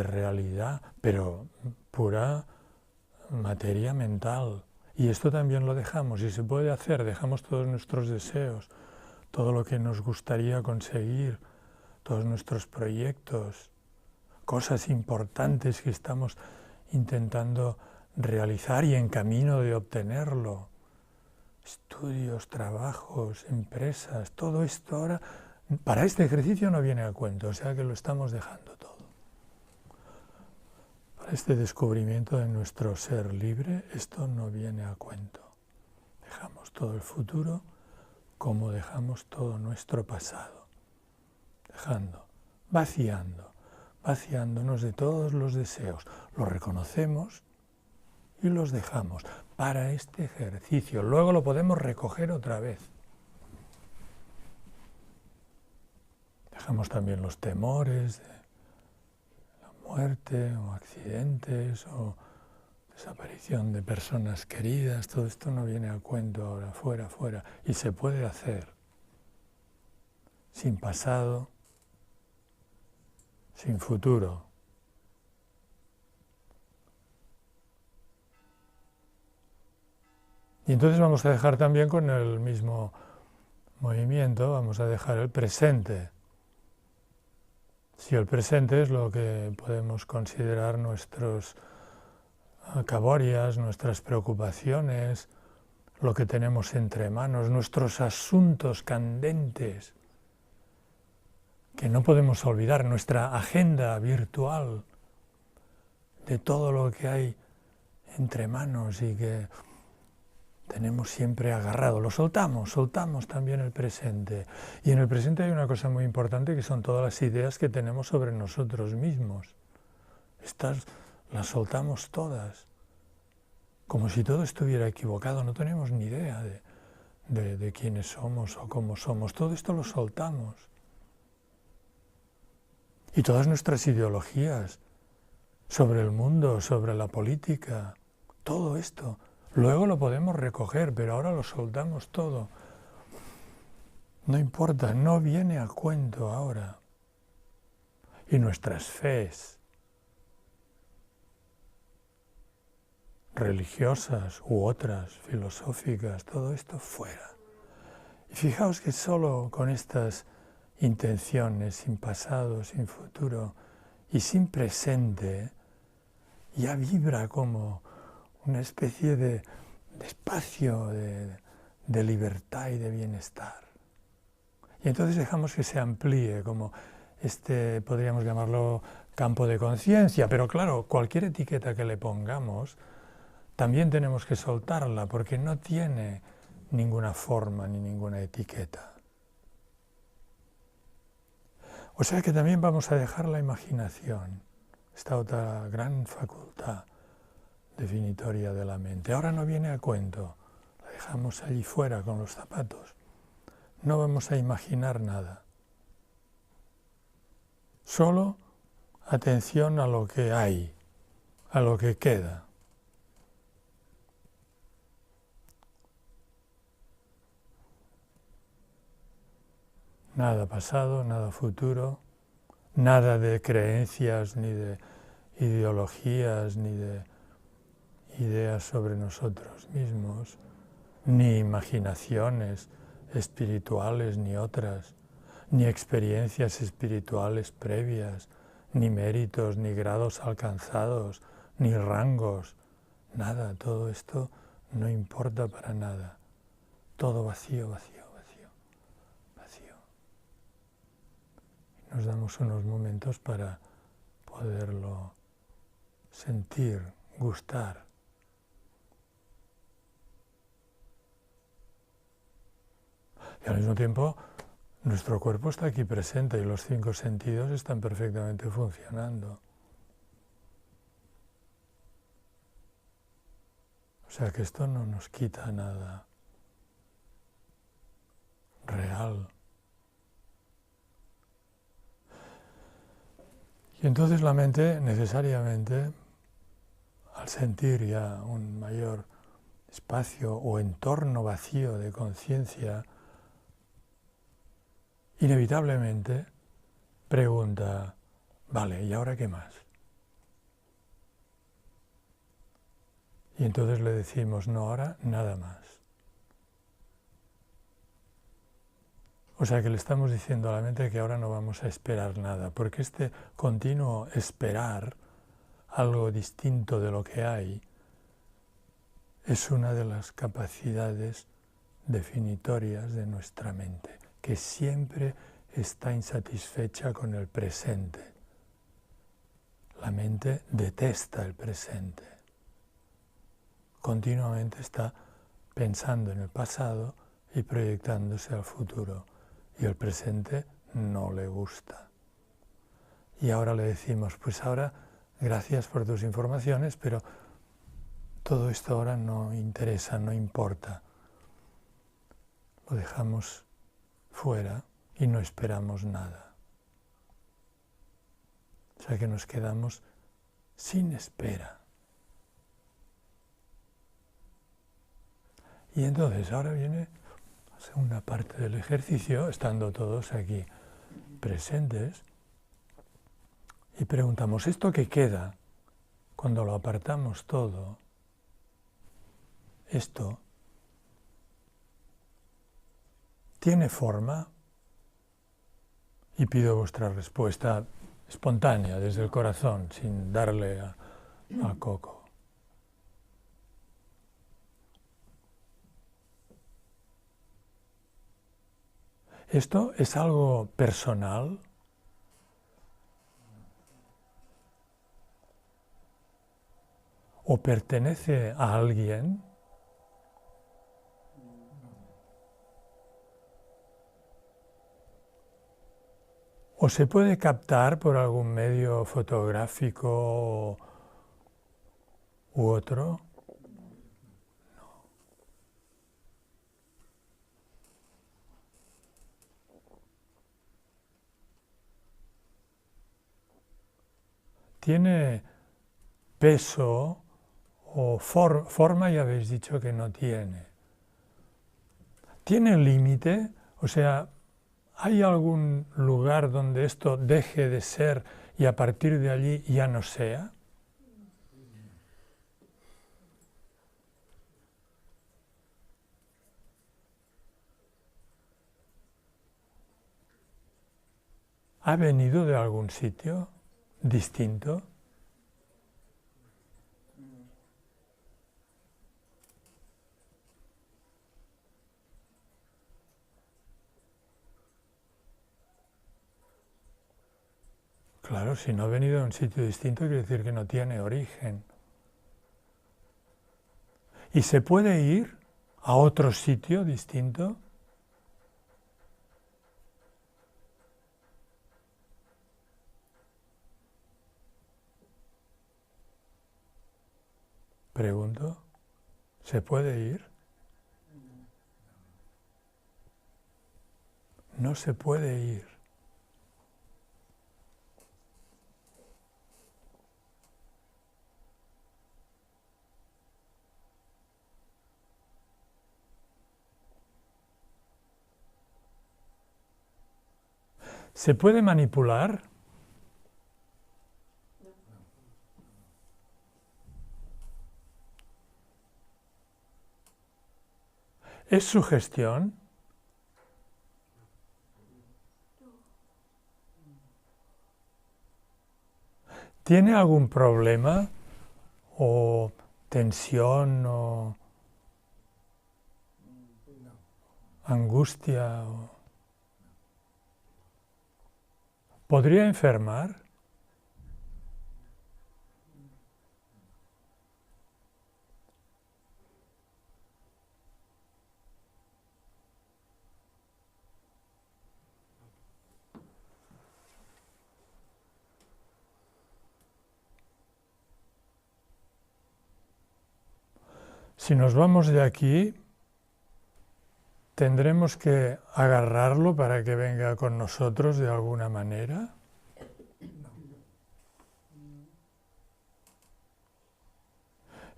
realidad, pero pura materia mental. Y esto también lo dejamos, y se puede hacer, dejamos todos nuestros deseos, todo lo que nos gustaría conseguir, todos nuestros proyectos, cosas importantes que estamos intentando realizar y en camino de obtenerlo, estudios, trabajos, empresas, todo esto ahora, para este ejercicio no viene a cuento, o sea que lo estamos dejando todo. Para este descubrimiento de nuestro ser libre, esto no viene a cuento. Dejamos todo el futuro como dejamos todo nuestro pasado, dejando vaciándonos de todos los deseos. Los reconocemos y los dejamos para este ejercicio. Luego lo podemos recoger otra vez. Dejamos también los temores de la muerte o accidentes o desaparición de personas queridas. Todo esto no viene a cuento ahora, fuera. Y se puede hacer sin pasado, sin futuro. Y entonces vamos a dejar también con el mismo movimiento, vamos a dejar el presente. Si el presente es lo que podemos considerar nuestros caborias, nuestras preocupaciones, lo que tenemos entre manos, nuestros asuntos candentes, que no podemos olvidar, nuestra agenda virtual de todo lo que hay entre manos y que tenemos siempre agarrado. Lo soltamos también el presente. Y en el presente hay una cosa muy importante que son todas las ideas que tenemos sobre nosotros mismos. Estas las soltamos todas, como si todo estuviera equivocado. No tenemos ni idea de quiénes somos o cómo somos. Todo esto lo soltamos. Y todas nuestras ideologías sobre el mundo, sobre la política, todo esto. Luego lo podemos recoger, pero ahora lo soltamos todo. No importa, no viene a cuento ahora. Y nuestras fes religiosas u otras filosóficas, todo esto fuera. Y fijaos que solo con estas intenciones, sin pasado, sin futuro y sin presente, ya vibra como una especie de espacio de libertad y de bienestar. Y entonces dejamos que se amplíe como podríamos llamarlo campo de conciencia, pero claro, cualquier etiqueta que le pongamos, también tenemos que soltarla porque no tiene ninguna forma ni ninguna etiqueta. O sea que también vamos a dejar la imaginación, esta otra gran facultad definitoria de la mente. Ahora no viene a cuento, la dejamos allí fuera con los zapatos. No vamos a imaginar nada. Solo atención a lo que hay, a lo que queda. Nada pasado, nada futuro, nada de creencias, ni de ideologías, ni de ideas sobre nosotros mismos, ni imaginaciones espirituales ni otras, ni experiencias espirituales previas, ni méritos, ni grados alcanzados, ni rangos, nada, todo esto no importa para nada, todo vacío. Nos damos unos momentos para poderlo sentir, gustar. Y al mismo tiempo, nuestro cuerpo está aquí presente y los 5 sentidos están perfectamente funcionando. O sea que esto no nos quita nada real. Y entonces la mente necesariamente, al sentir ya un mayor espacio o entorno vacío de conciencia, inevitablemente pregunta, vale, ¿y ahora qué más? Y entonces le decimos, no, ahora nada más. O sea que le estamos diciendo a la mente que ahora no vamos a esperar nada, porque este continuo esperar algo distinto de lo que hay es una de las capacidades definitorias de nuestra mente, que siempre está insatisfecha con el presente. La mente detesta el presente. Continuamente está pensando en el pasado y proyectándose al futuro. Y el presente no le gusta. y ahora le decimos, pues ahora gracias por tus informaciones, pero todo esto ahora no interesa, no importa. Lo dejamos fuera y no esperamos nada. O sea que nos quedamos sin espera. Y entonces ahora viene la segunda parte del ejercicio, estando todos aquí presentes, y preguntamos, ¿esto qué queda cuando lo apartamos todo? ¿Esto tiene forma? Y pido vuestra respuesta espontánea, desde el corazón, sin darle a coco. ¿Esto es algo personal? ¿O pertenece a alguien? ¿O se puede captar por algún medio fotográfico u otro? No. ¿Tiene peso o forma? Ya habéis dicho que no tiene. ¿Tiene límite? O sea, ¿hay algún lugar donde esto deje de ser y a partir de allí ya no sea? ¿Ha venido de algún sitio distinto? Claro, si no ha venido de un sitio distinto quiere decir que no tiene origen. ¿Y se puede ir a otro sitio distinto? Pregunto, ¿se puede ir? No se puede ir. ¿Se puede manipular? ¿Es sugestión? ¿Tiene algún problema o tensión o angustia? ¿Podría enfermar? Si nos vamos de aquí, ¿tendremos que agarrarlo para que venga con nosotros de alguna manera?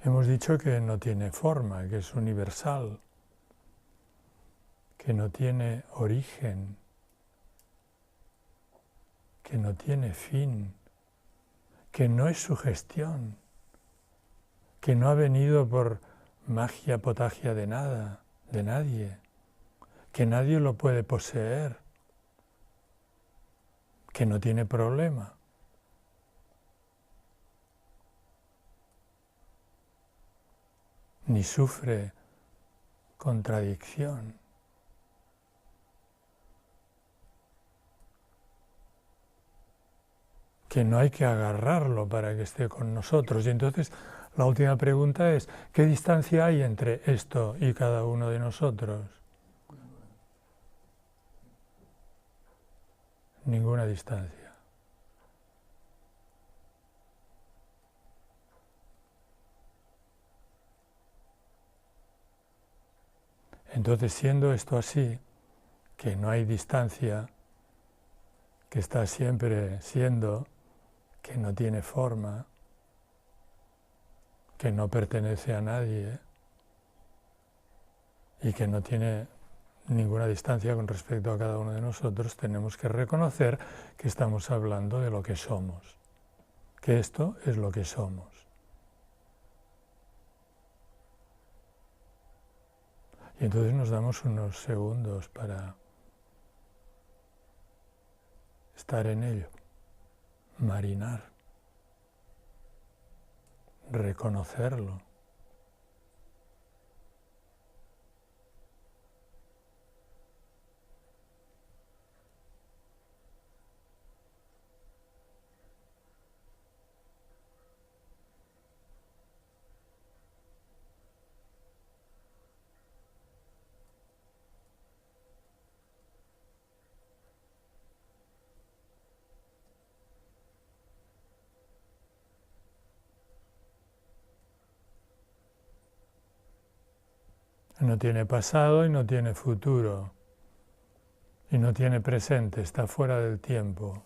Hemos dicho que no tiene forma, que es universal, que no tiene origen, que no tiene fin, que no es sugestión, que no ha venido por magia, potagia de nada, de nadie, que nadie lo puede poseer, que no tiene problema. Ni sufre contradicción. Que no hay que agarrarlo para que esté con nosotros. Y entonces la última pregunta es, ¿qué distancia hay entre esto y cada uno de nosotros? Ninguna distancia. Entonces, siendo esto así, que no hay distancia, que está siempre siendo, que no tiene forma, que no pertenece a nadie y que no tiene ninguna distancia con respecto a cada uno de nosotros, tenemos que reconocer que estamos hablando de lo que somos, que esto es lo que somos. Y entonces nos damos unos segundos para estar en ello, marinar, reconocerlo. No tiene pasado y no tiene futuro. Y no tiene presente, está fuera del tiempo.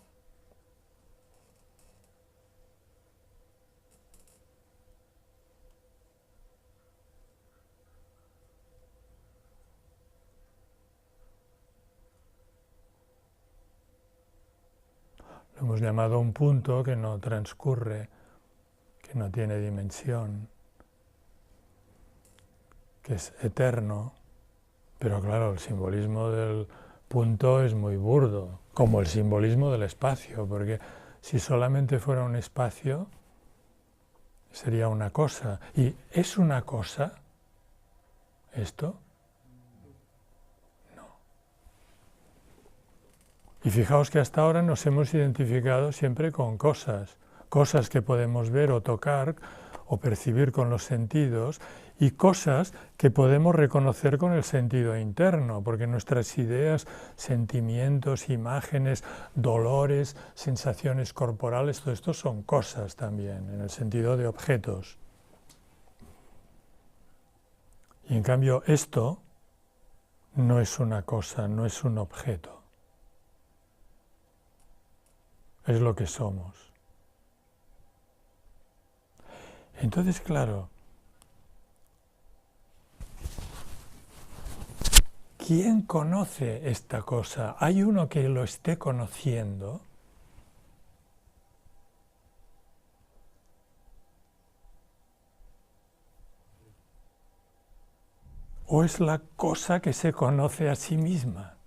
Lo hemos llamado un punto que no transcurre, que no tiene dimensión, que es eterno. Pero claro, el simbolismo del punto es muy burdo, como el simbolismo del espacio, porque si solamente fuera un espacio, sería una cosa. ¿Y es una cosa esto? No. Y fijaos que hasta ahora nos hemos identificado siempre con cosas, cosas que podemos ver o tocar o percibir con los sentidos, y cosas que podemos reconocer con el sentido interno, porque nuestras ideas, sentimientos, imágenes, dolores, sensaciones corporales, todo esto son cosas también, en el sentido de objetos. Y en cambio esto no es una cosa, no es un objeto. Es lo que somos. Entonces, claro, ¿quién conoce esta cosa? ¿Hay uno que lo esté conociendo? ¿O es la cosa que se conoce a sí misma?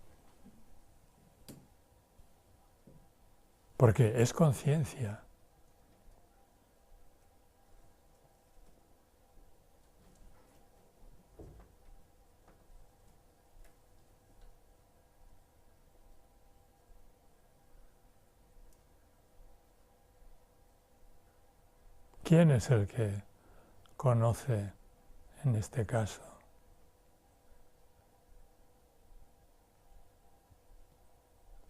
Porque es conciencia. ¿Quién es el que conoce en este caso?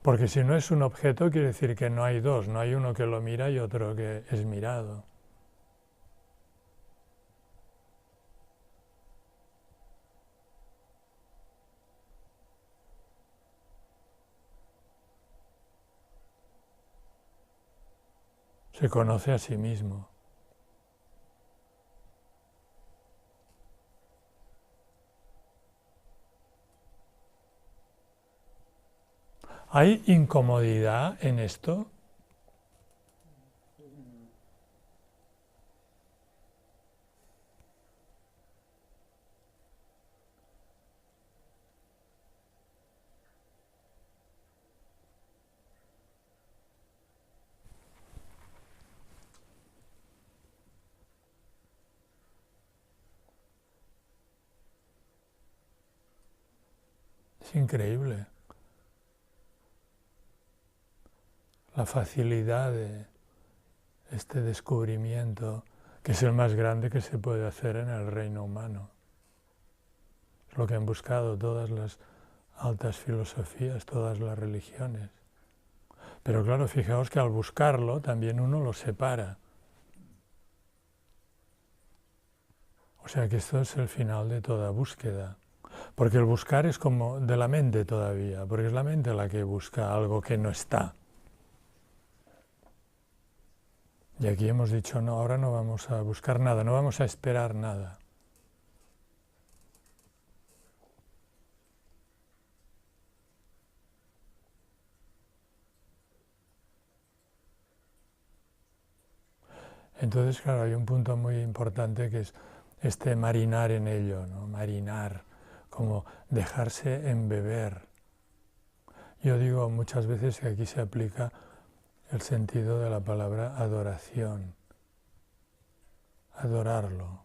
Porque si no es un objeto, quiere decir que no hay dos, no hay uno que lo mira y otro que es mirado. Se conoce a sí mismo. ¿Hay incomodidad en esto? Es increíble la facilidad de este descubrimiento, que es el más grande que se puede hacer en el reino humano. Es lo que han buscado todas las altas filosofías, todas las religiones. Pero claro, fijaos que al buscarlo también uno lo separa. O sea que esto es el final de toda búsqueda. Porque el buscar es como de la mente todavía, porque es la mente la que busca algo que no está. Y aquí hemos dicho, no, ahora no vamos a buscar nada, no vamos a esperar nada. Entonces, claro, hay un punto muy importante que es este marinar en ello, ¿no? Marinar, como dejarse embeber. Yo digo muchas veces que aquí se aplica el sentido de la palabra adoración, adorarlo.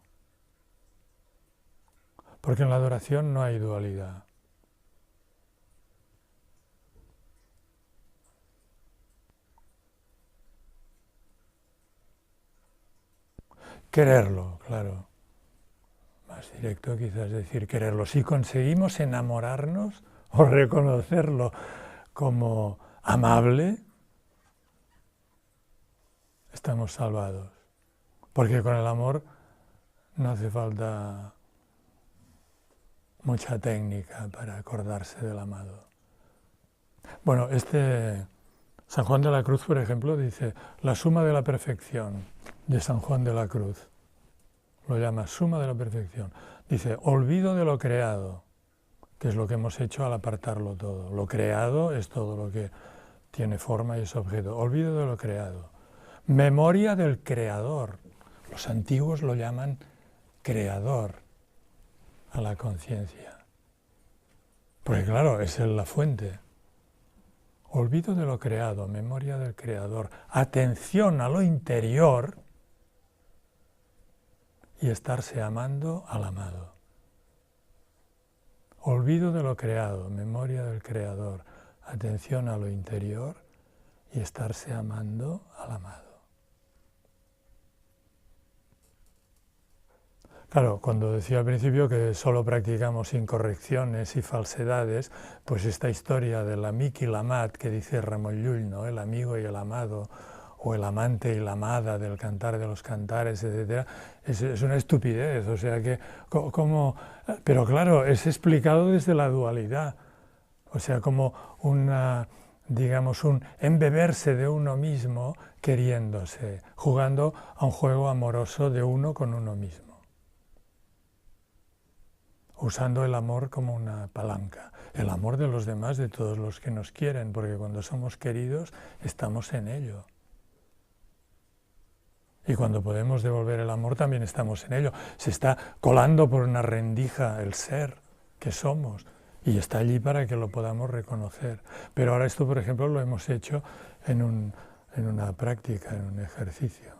Porque en la adoración no hay dualidad. Quererlo, claro. Más directo quizás decir quererlo. Si conseguimos enamorarnos o reconocerlo como amable, estamos salvados. Porque con el amor no hace falta mucha técnica para acordarse del amado. Bueno, San Juan de la Cruz, por ejemplo, dice la suma de la perfección de San Juan de la Cruz. Lo llama suma de la perfección. Dice, olvido de lo creado, que es lo que hemos hecho al apartarlo todo. Lo creado es todo lo que tiene forma y es objeto. Olvido de lo creado. Memoria del creador. Los antiguos lo llaman creador a la conciencia. Porque claro, es la fuente. Olvido de lo creado, memoria del creador. Atención a lo interior y estarse amando al amado. Olvido de lo creado, memoria del creador. Atención a lo interior y estarse amando al amado. Claro, cuando decía al principio que solo practicamos incorrecciones y falsedades, pues esta historia del amic y l'amat que dice Ramon Llull, ¿no? El amigo y el amado, o el amante y la amada del Cantar de los Cantares, etc., es una estupidez, o sea que, pero claro, es explicado desde la dualidad, o sea, como digamos, un embeberse de uno mismo queriéndose, jugando a un juego amoroso de uno con uno mismo, usando el amor como una palanca, el amor de los demás, de todos los que nos quieren, porque cuando somos queridos estamos en ello. Y cuando podemos devolver el amor también estamos en ello. Se está colando por una rendija el ser que somos y está allí para que lo podamos reconocer. Pero ahora esto, por ejemplo, lo hemos hecho en una práctica, en un ejercicio.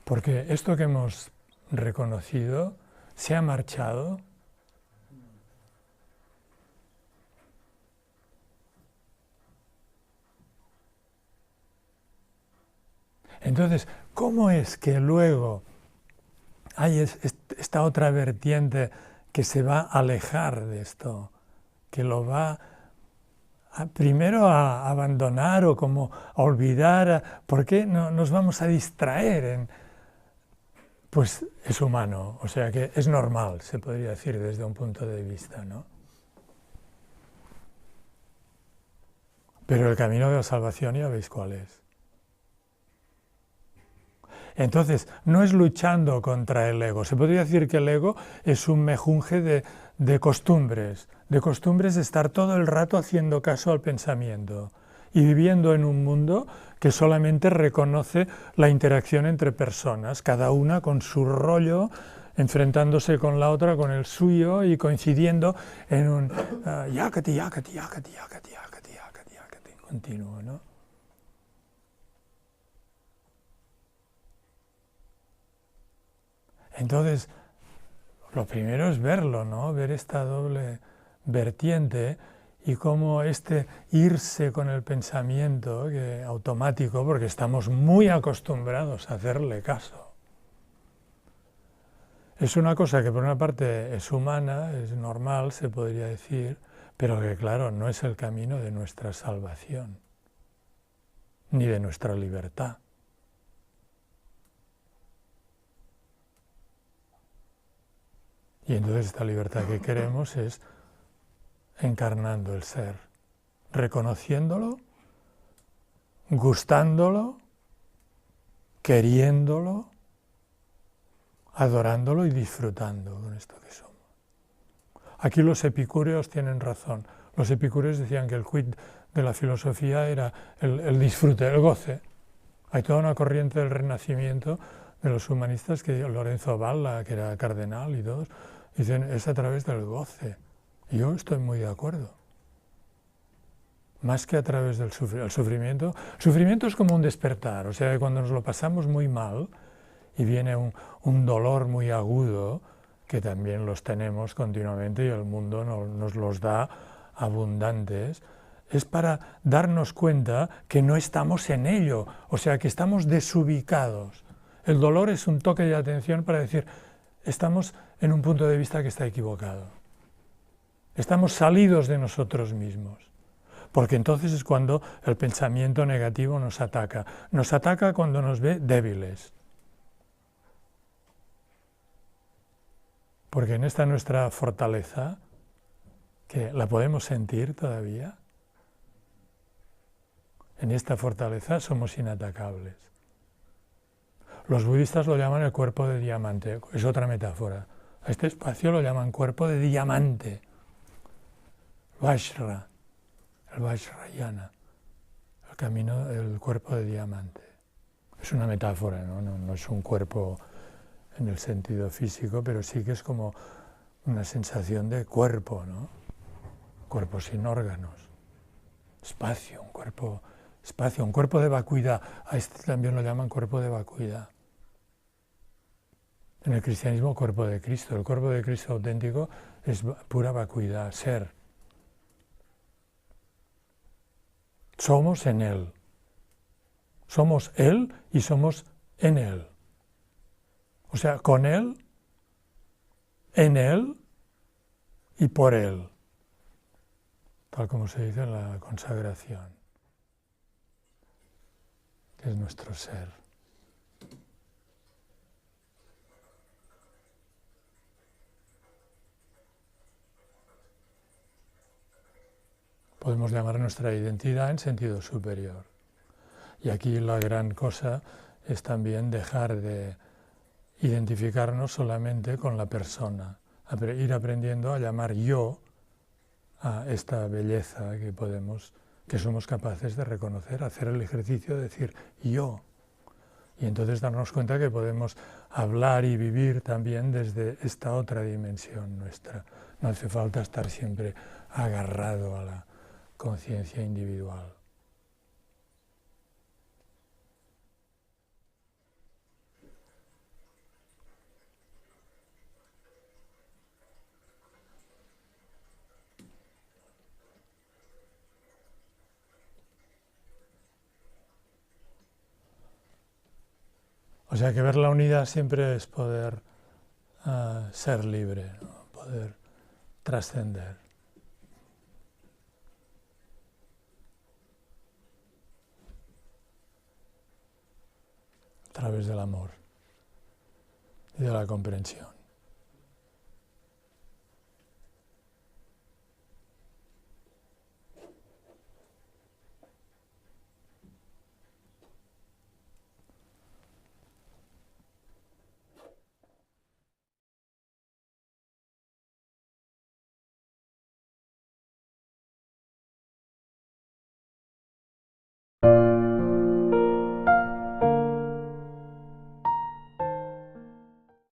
Porque esto que hemos reconocido se ha marchado. Entonces, ¿cómo es que luego hay esta otra vertiente que se va a alejar de esto, que lo va primero a abandonar o como a olvidar? ¿Por qué no nos vamos a distraer? Pues es humano, o sea que es normal, se podría decir desde un punto de vista, ¿no? Pero el camino de la salvación ya veis cuál es. Entonces, no es luchando contra el ego. Se podría decir que el ego es un mejunje de costumbres de estar todo el rato haciendo caso al pensamiento y viviendo en un mundo que solamente reconoce la interacción entre personas, cada una con su rollo, enfrentándose con la otra, con el suyo y coincidiendo en un yakati, yakati, yakati, yakati, yakati, yakati, yakati, continuo, ¿no? Entonces, lo primero es verlo, ¿no? Ver esta doble vertiente y cómo irse con el pensamiento automático, porque estamos muy acostumbrados a hacerle caso. Es una cosa que por una parte es humana, es normal, se podría decir, pero que claro, no es el camino de nuestra salvación. ni de nuestra libertad. Y entonces esta libertad que queremos es encarnando el ser, reconociéndolo, gustándolo, queriéndolo, adorándolo y disfrutando con esto que somos. Aquí los epicúreos tienen razón. Los epicúreos decían que el quid de la filosofía era el disfrute, el goce. Hay toda una corriente del Renacimiento de los humanistas, que Lorenzo Valla, que era cardenal y todos, dicen es a través del goce. Y yo estoy muy de acuerdo. Más que a través del sufrimiento. El sufrimiento es como un despertar, o sea que cuando nos lo pasamos muy mal y viene un dolor muy agudo, que también los tenemos continuamente y el mundo nos los da abundantes, es para darnos cuenta que no estamos en ello, o sea que estamos desubicados. El dolor es un toque de atención para decir, estamos en un punto de vista que está equivocado. Estamos salidos de nosotros mismos. Porque entonces es cuando el pensamiento negativo nos ataca. Nos ataca cuando nos ve débiles. Porque en esta nuestra fortaleza, que la podemos sentir todavía, en esta fortaleza somos inatacables. Los budistas lo llaman el cuerpo de diamante, es otra metáfora. A este espacio lo llaman cuerpo de diamante, Vajra, el Vajrayana, el camino del cuerpo de diamante. Es una metáfora, no es un cuerpo en el sentido físico, pero sí que es como una sensación de cuerpo, ¿no? Cuerpo sin órganos, espacio, un cuerpo de vacuidad. A este también lo llaman cuerpo de vacuidad. En el cristianismo, cuerpo de Cristo. El cuerpo de Cristo auténtico es pura vacuidad, ser. Somos en Él. Somos Él y somos en Él. O sea, con Él, en Él y por Él. Tal como se dice en la consagración, que es nuestro ser. Podemos llamar nuestra identidad en sentido superior. Y aquí la gran cosa es también dejar de identificarnos solamente con la persona, ir aprendiendo a llamar yo a esta belleza que somos capaces de reconocer, hacer el ejercicio de decir yo. Y entonces darnos cuenta que podemos hablar y vivir también desde esta otra dimensión nuestra. No hace falta estar siempre agarrado a la conciencia individual. O sea que ver la unidad siempre es poder ser libre, ¿no? Poder trascender. A través del amor y de la comprensión.